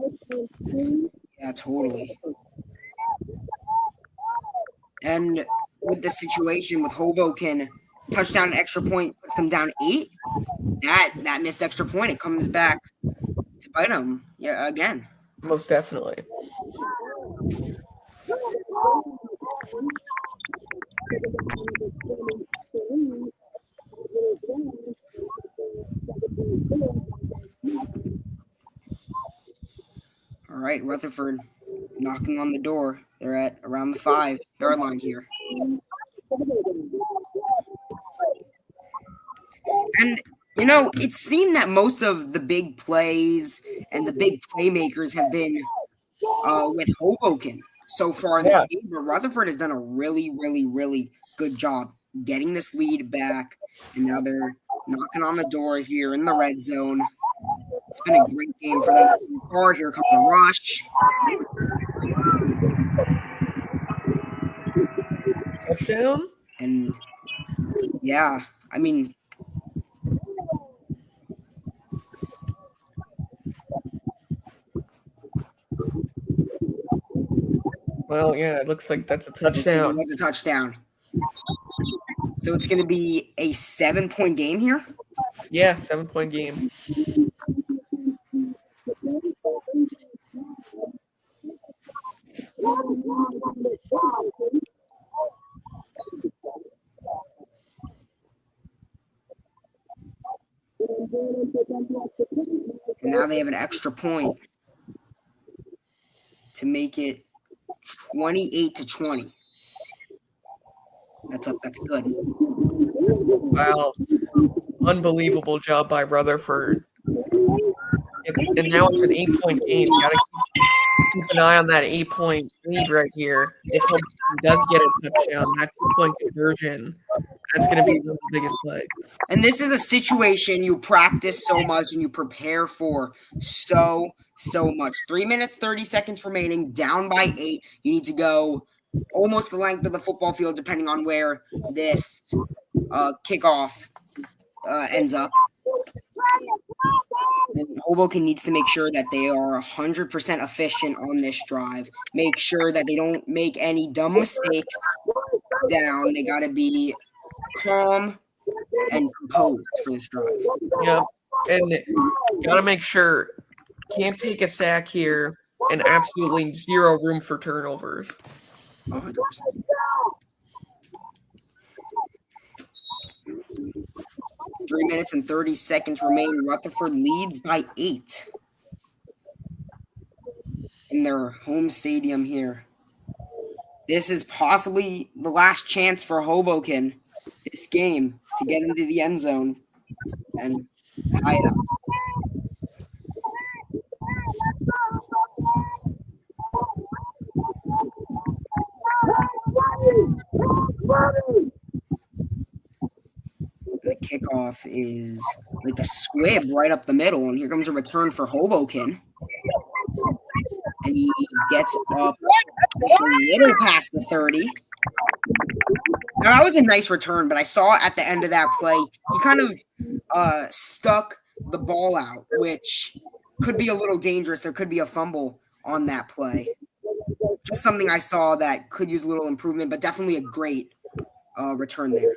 Yeah, totally. And with the situation with Hoboken, touchdown, extra point puts them down 8. That missed extra point, it comes back to bite them again. Most definitely. All right, Rutherford knocking on the door. They're at around the 5-yard line here. And, it seemed that most of the big plays and the big playmakers have been with Hoboken so far this game. But Rutherford has done a really, really, really good job getting this lead back. And now they're knocking on the door here in the red zone. It's been a great game for them so far. Here comes a rush. Touchdown? And, yeah, I mean... Well, yeah, it looks like that's a touchdown. That's a touchdown. So it's going to be a 7-point game here? Yeah, 7-point game. And now they have an extra point to make it 28-20. That's good. Wow. Unbelievable job by Rutherford. And now it's an 8-point game. You gotta keep an eye on that 8-point lead right here. If he does get a touchdown, that 2-point conversion, that's going to be the biggest play. And this is a situation you practice so much and you prepare for so much. 3 minutes, 30 seconds remaining, down by 8. You need to go almost the length of the football field, depending on where this kickoff ends up. And Hoboken needs to make sure that they are 100% efficient on this drive. Make sure that they don't make any dumb mistakes down. They got to be calm and composed for this drive. Yep. And you got to make sure can't take a sack here and absolutely zero room for turnovers. 100%. Three minutes and 30 seconds remain. Rutherford leads by 8 in their home stadium here. This is possibly the last chance for Hoboken this game to get into the end zone and tie it up. The kickoff is like a squib right up the middle, and here comes a return for Hoboken. And he gets up just a little past the 30. Now, that was a nice return, but I saw at the end of that play, he kind of stuck the ball out, which could be a little dangerous. There could be a fumble on that play. Just something I saw that could use a little improvement, but definitely a great return there.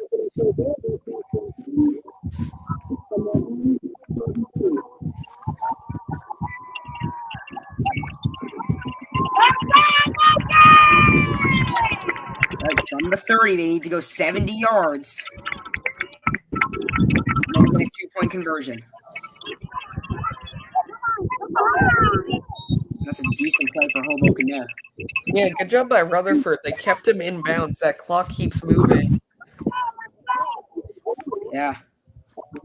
From the 30, they need to go 70 yards. And then get a 2-point conversion. That's a decent play for Hoboken there. Yeah, good job by Rutherford. They kept him in bounds. That clock keeps moving. Yeah.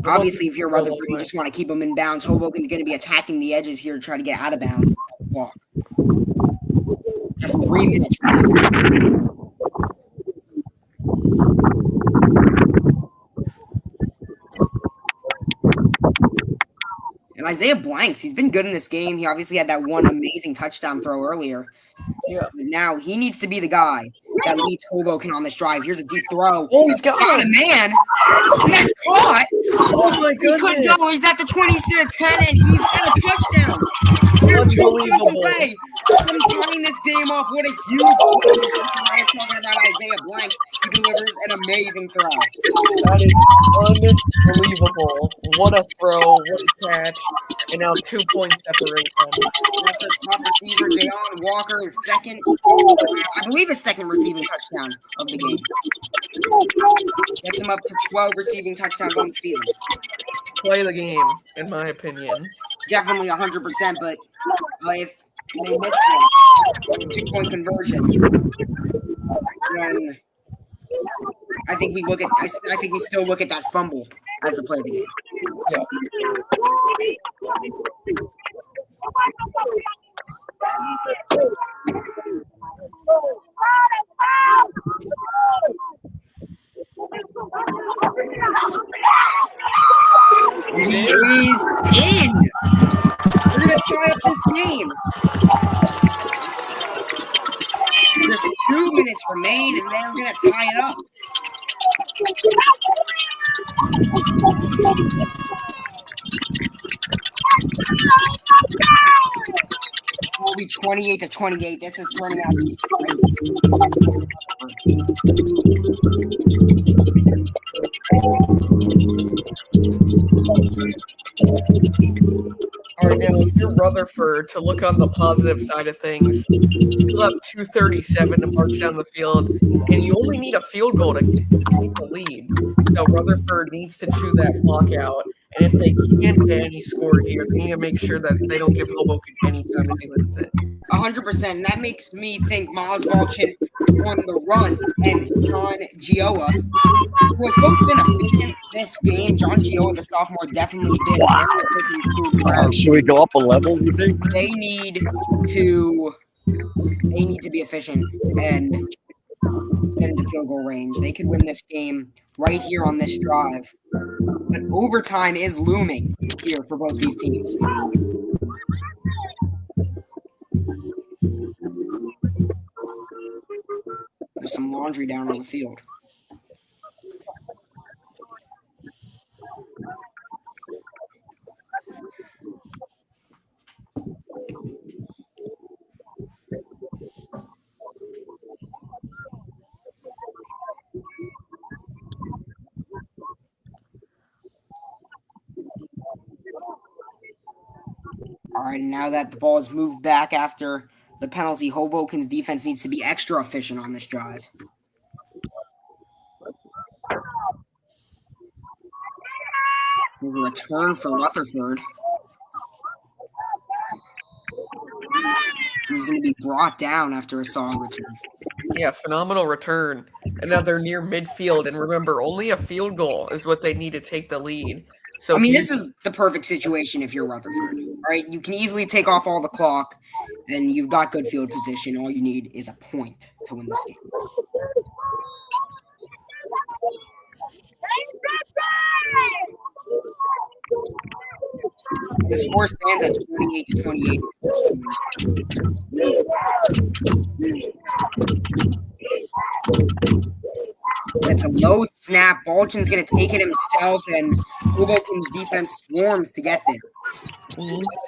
Obviously, if you're Rutherford, you just want to keep him in bounds. Hoboken's going to be attacking the edges here to try to get out of bounds. Walk. Just 3 minutes remaining. And Isaiah Blanks, he's been good in this game. He obviously had that one amazing touchdown throw earlier. Yeah. But now he needs to be the guy that leads Hoboken on this drive. Here's a deep throw. Oh, he's got a man. And that's caught. Oh, my goodness. He could go. He's at the 20-10, and he's got a touchdown. They're 2 points away from tying this game up. What a huge play. I was talking about Isaiah Blanks. He delivers an amazing throw. That is unbelievable. What a throw. What a catch. And now 2 points separate them. That's the top receiver, Jayon Walker, his second, I believe his second receiving touchdown of the game. Gets him up to 12 receiving touchdowns on the season. Play the game, in my opinion. Definitely 100%, but if they miss this 2-point conversion, then I think we still look at that fumble as the play of the game. Yeah. He is in. We're going to tie up this game. Just 2 minutes remain, and then we're going to tie it up. It'll be 28-28. This is turning out to be All right, now if you're Rutherford, to look on the positive side of things, you still have 2:37 to march down the field, and you only need a field goal to take the lead. So Rutherford needs to chew that clock out, and if they can't get any score here, they need to make sure that they don't give Hoboken any time to do anything. 100%. And that makes me think Miles Balchin on the run and John Gioa, who have both been efficient this game. John Gioa, the sophomore, definitely been very efficient. Should we go up a level, you think? They need to be efficient and get into field goal range. They could win this game right here on this drive. But overtime is looming here for both these teams. There's some laundry down on the field. All right, and now that the ball is moved back after the penalty, Hoboken's defense needs to be extra efficient on this drive. A return for Rutherford. He's going to be brought down after a solid return. Yeah, phenomenal return. And now they're near midfield. And remember, only a field goal is what they need to take the lead. So I mean, this is the perfect situation if you're Rutherford. All right, you can easily take off all the clock, and you've got good field position. All you need is a point to win this game. The score stands at 28-28. It's a low snap. Balchin's going to take it himself, and Hoboken's defense swarms to get there.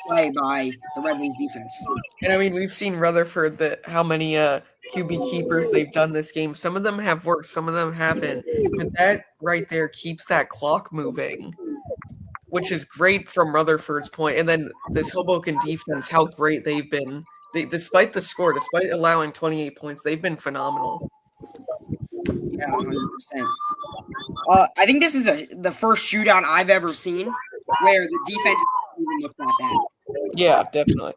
Play by the Redwings defense. And I mean, we've seen Rutherford how many QB keepers they've done this game. Some of them have worked, some of them haven't. But that right there keeps that clock moving, which is great from Rutherford's point. And then this Hoboken defense, how great they've been. Despite the score, despite allowing 28 points, they've been phenomenal. Yeah, 100%. I think this is the first shootout I've ever seen where the defense didn't even look that bad. Yeah, definitely.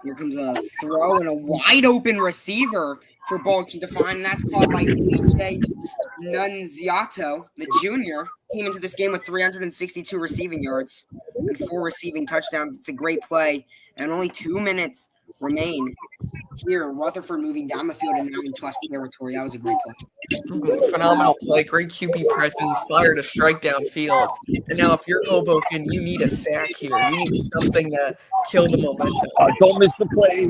Here comes a throw and a wide open receiver for Bolton to find, and that's caught by AJ Nunziato, the junior. Came into this game with 362 receiving yards and 4 receiving touchdowns. It's a great play, and only 2 minutes remain here. Rutherford moving down the field and now in plus territory. That was a great play. Phenomenal play, great QB presence, fired a strike downfield. And now if you're Hoboken, you need a sack here. You need something to kill the momentum. Don't miss the play.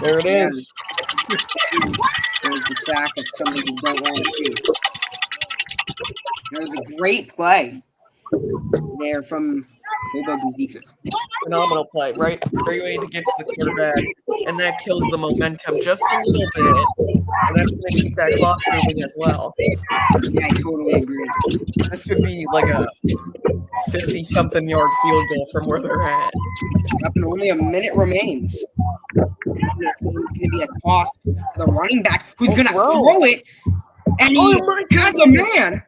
There it is. There's the sack. That's something you don't want to see. That was a great play there from Hoboken's defense. Phenomenal play, right? Great way to get to the quarterback, and that kills the momentum just a little bit, and that's going to keep that clock moving as well. Yeah, I totally agree. This would be like a 50-something yard field goal from where they're at. Yep, and only a minute remains. And this game is going to be a toss to the running back who's going to throw it, and he has a man.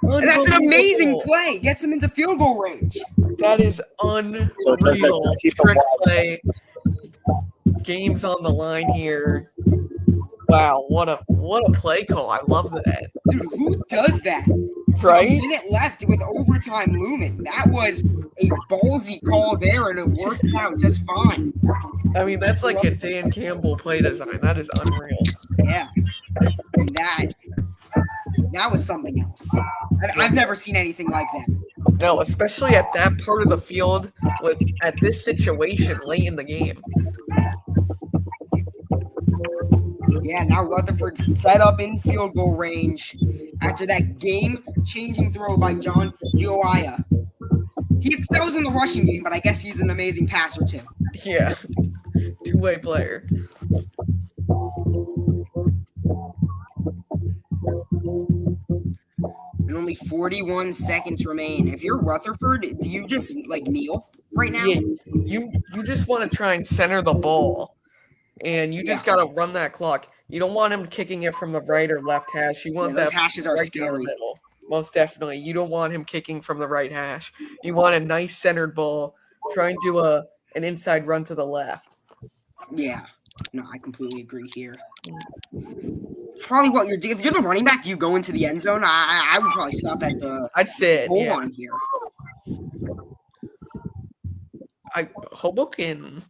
And that's an amazing play. Gets him into field goal range. That is unreal. Trick play. Game's on the line here. Wow, what a play call. I love that. Dude, who does that? Right? A minute left with overtime looming. That was a ballsy call there, and it worked out just fine. I mean, that's like a Dan Campbell play design. That is unreal. Yeah. And that was something else. I've never seen anything like that. No, especially at that part of the field at this situation late in the game. Yeah, now Rutherford's set up in field goal range after that game-changing throw by John Gioia. He excels in the rushing game, but I guess he's an amazing passer too. Yeah, two-way player. And only 41 seconds remain. If you're Rutherford, do you just kneel right now? Yeah, you just want to try and center the ball, and you just got to run that clock. You don't want him kicking it from the right or left hash. You want those that hashes are right scary. down the middle. Most definitely. You don't want him kicking from the right hash. You want a nice centered ball. Try and do an inside run to the left. Yeah. No, I completely agree here. Probably what you're doing. If you're the running back, do you go into the end zone? I would probably stop at the I'd sit. goal line here. Hoboken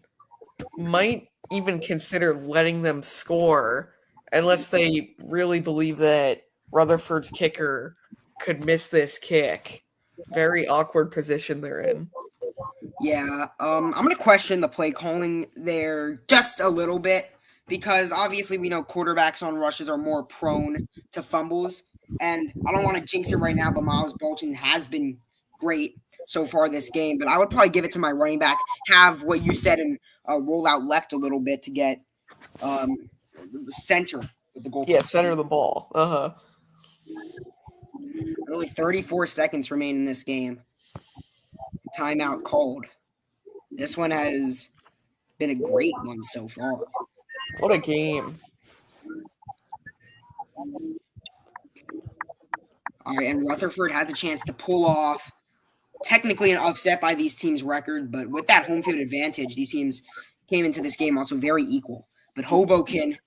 might even consider letting them score unless they really believe that Rutherford's kicker could miss this kick. Very awkward position they're in. Yeah, I'm going to question the play calling there just a little bit because obviously we know quarterbacks on rushes are more prone to fumbles, and I don't want to jinx it right now, but Miles Bolton has been great so far this game, but I would probably give it to my running back, have what you said and roll out left a little bit to get center with the goal. Yeah, center the ball. Uh-huh. Only 34 seconds remain in this game. Timeout called. This one has been a great one so far. What a game. All right, and Rutherford has a chance to pull off technically an upset by these teams' record, but with that home field advantage, these teams came into this game also very equal. But Hoboken,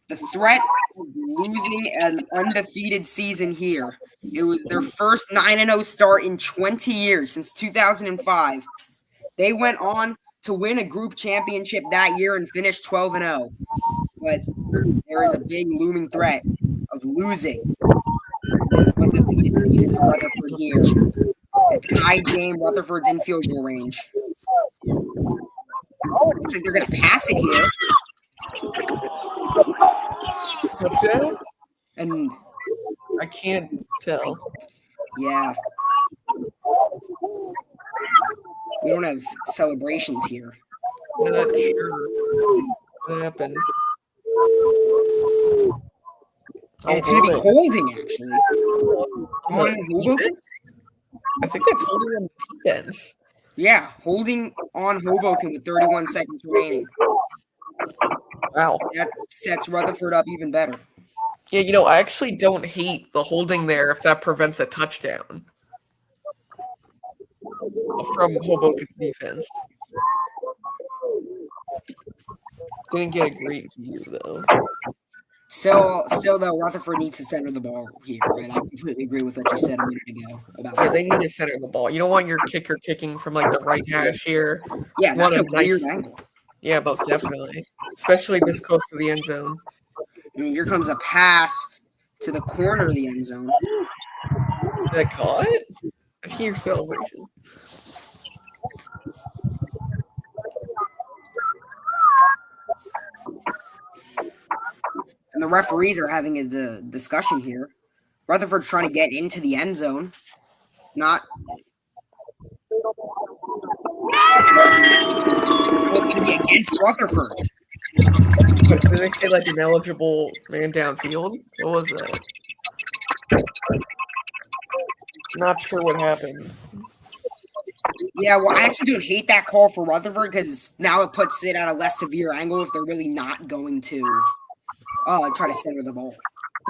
the threat of losing an undefeated season here. It was their first 9-0 start in 20 years, since 2005. They went on to win a group championship that year and finish 12-0. But there is a big looming threat of losing this undefeated season to Rutherford here. A tied game, Rutherford's in field goal range. Looks like they're going to pass it here. Touchdown? And I can't tell. yeah. We don't have celebrations here. Not sure what happened. And it's going to be holding, actually. On Hoboken? I think that's holding on defense. Yeah, holding on Hoboken with 31 seconds remaining. Wow. That sets Rutherford up even better. Yeah, I actually don't hate the holding there if that prevents a touchdown from Hoboken's defense. Didn't get a great view, though. Still, though, Rutherford needs to center the ball here, right? I completely agree with what you said a minute ago about Yeah, they need to center the ball. You don't want your kicker kicking from like the right hash here. Yeah, You that's a want weird angle. Yeah, most definitely. Especially this close to the end zone. I mean, here comes a pass to the corner of the end zone. Is that caught? I see your celebration. And the referees are having a discussion here. Rutherford's trying to get into the end zone. Not. It's going to be against Rutherford. Did they say like an eligible man downfield? What was that? Not sure what happened. Yeah, well, I actually don't hate that call for Rutherford because now it puts it at a less severe angle if they're really not going to try to center the ball.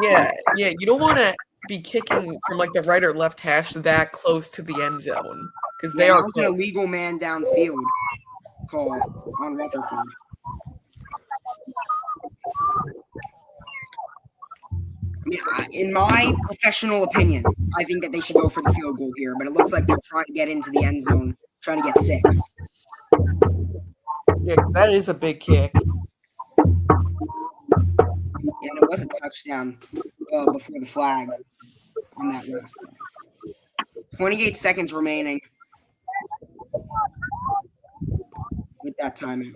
Yeah, you don't want to be kicking from like the right or left hash that close to the end zone because they are That was an illegal man downfield call on Rutherford. I mean, in my professional opinion, I think that they should go for the field goal here, but it looks like they're trying to get into the end zone, trying to get 6. Yeah, that is a big kick. Yeah, and it was a touchdown before the flag on that last play. 28 seconds remaining with that timeout.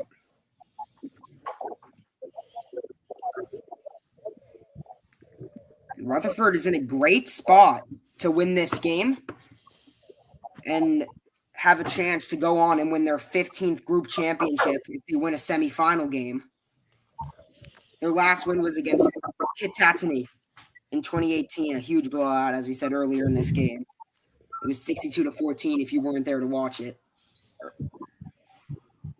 Rutherford is in a great spot to win this game and have a chance to go on and win their 15th group championship if they win a semifinal game. Their last win was against Kittatinny in 2018, a huge blowout, as we said earlier in this game. It was 62-14 if you weren't there to watch it.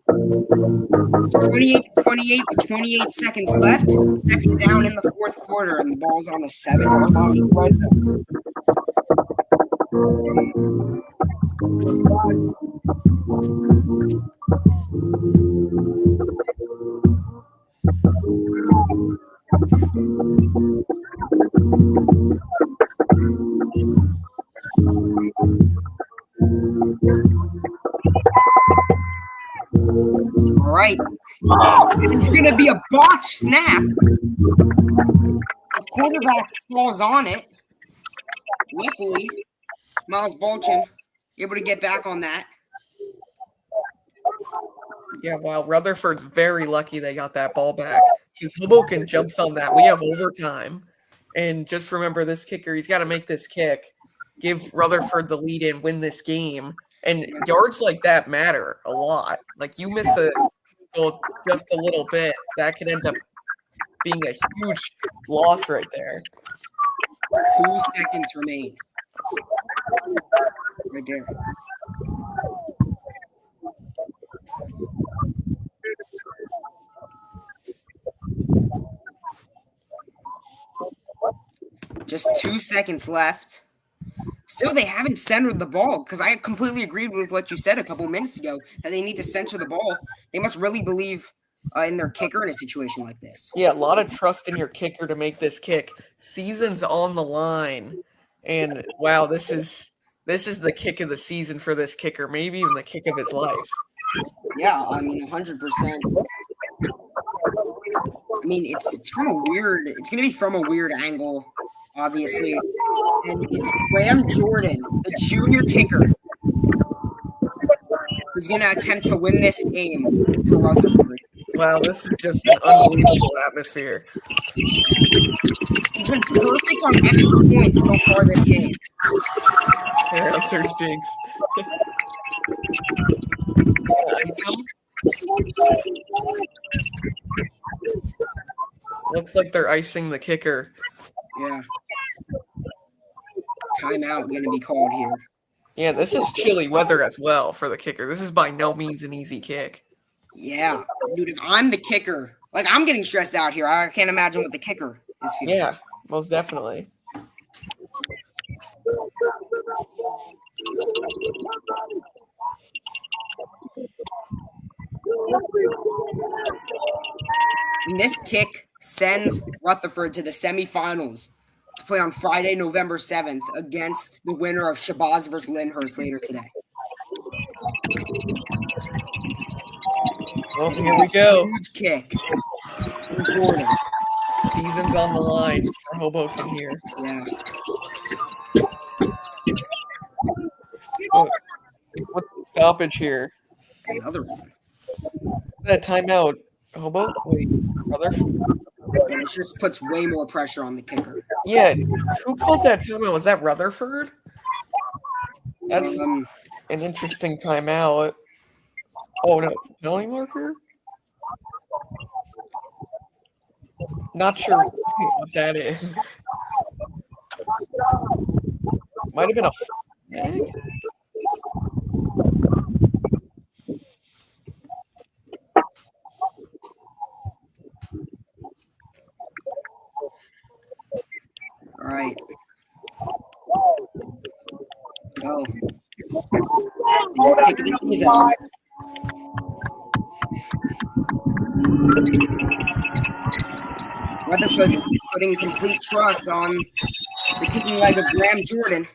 28-28 with 28 seconds left. Second down in the fourth quarter, and the ball's on the 7-yard line in the red zone. All right. It's going to be a botch snap. The quarterback falls on it. Luckily, Miles Bolchin able to get back on that. Yeah, wow. Rutherford's very lucky they got that ball back. Because Hoboken jumps on that. We have overtime. And just remember this kicker, he's got to make this kick, give Rutherford the lead and win this game. And yards like that matter a lot. Like you miss a goal just a little bit, that could end up being a huge loss right there. 2 seconds remain. Right there. Just 2 seconds left. Still, they haven't centered the ball because I completely agreed with what you said a couple minutes ago that they need to center the ball. They must really believe in their kicker in a situation like this. Yeah, a lot of trust in your kicker to make this kick. Season's on the line. And wow, this is the kick of the season for this kicker, maybe even the kick of his life. Yeah, I mean 100%. I mean it's from a weird. It's gonna be from a weird angle, obviously, and it's Graham Jordan, the junior kicker, who's gonna attempt to win this game for Rutherford. Wow, this is just an unbelievable atmosphere. He's been perfect on extra points so far this game. Here, Sir Jinx. Looks like they're icing the kicker. Yeah. Timeout going to be called here. Yeah, this is chilly weather as well for the kicker. This is by no means an easy kick. Yeah, dude, if I'm the kicker, like I'm getting stressed out here. I can't imagine what the kicker is feeling. Yeah, most definitely. And this kick sends Rutherford to the semifinals to play on Friday, November 7th against the winner of Shabazz versus Lyndhurst later today. Well, here we go. Huge kick from Jordan. Season's on the line for Hoboken here. Yeah. Oh, what's the stoppage here? Another one. That timeout, Hoboken? Wait, Rutherford? And it just puts way more pressure on the kicker. Yeah, who called that timeout? Was that Rutherford? That's an interesting timeout. Oh, no, penalty marker? Not sure what that is. Might have been a flag? All right. Go. Kick the season. Rutherford putting complete trust on the kicking leg of Graham Jordan.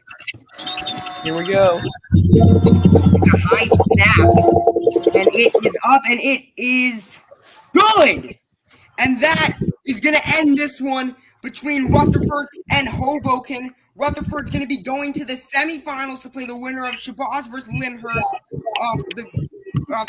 Here we go. It's a high snap, and it is up, and it is good. And that is going to end this one between Rutherford and Hoboken. Rutherford's going to be going to the semifinals to play the winner of Shabazz versus Lyndhurst off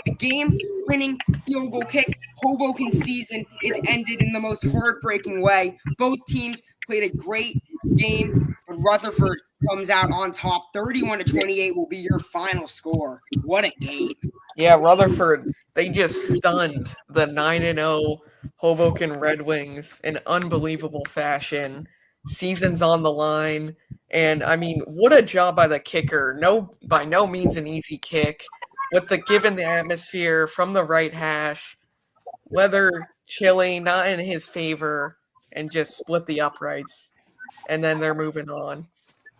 the game-winning field goal kick. Hoboken's season is ended in the most heartbreaking way. Both teams played a great game, but Rutherford comes out on top. 31-28 will be your final score. What a game. Yeah, Rutherford, they just stunned the 9-0 Hoboken Redwings in unbelievable fashion. Season's on the line. And, I mean, what a job by the kicker. By no means an easy kick. With the given the atmosphere from the right hash, weather chilly, not in his favor, and just split the uprights. And then they're moving on.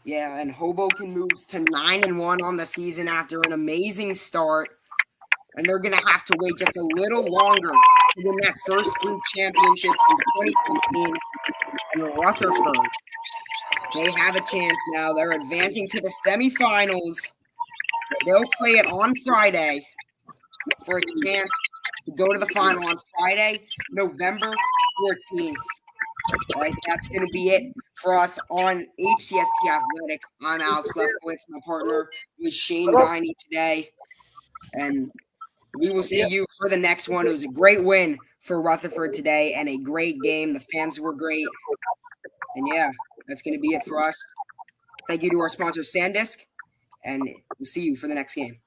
Yeah, and Hoboken moves to 9-1 on the season after an amazing start. And they're going to have to wait just a little longer to win that first group championship since 2015. And Rutherford, they have a chance now. They're advancing to the semifinals. They'll play it on Friday for a chance to go to the final on Friday, November 14th. All right, that's going to be it for us on HCST Athletics. I'm Alex Lefkowitz. My partner was Shane Guiney today. And we will see you for the next one. It was a great win for Rutherford today and a great game. The fans were great. And yeah, that's going to be it for us. Thank you to our sponsor, SanDisk. And we'll see you for the next game.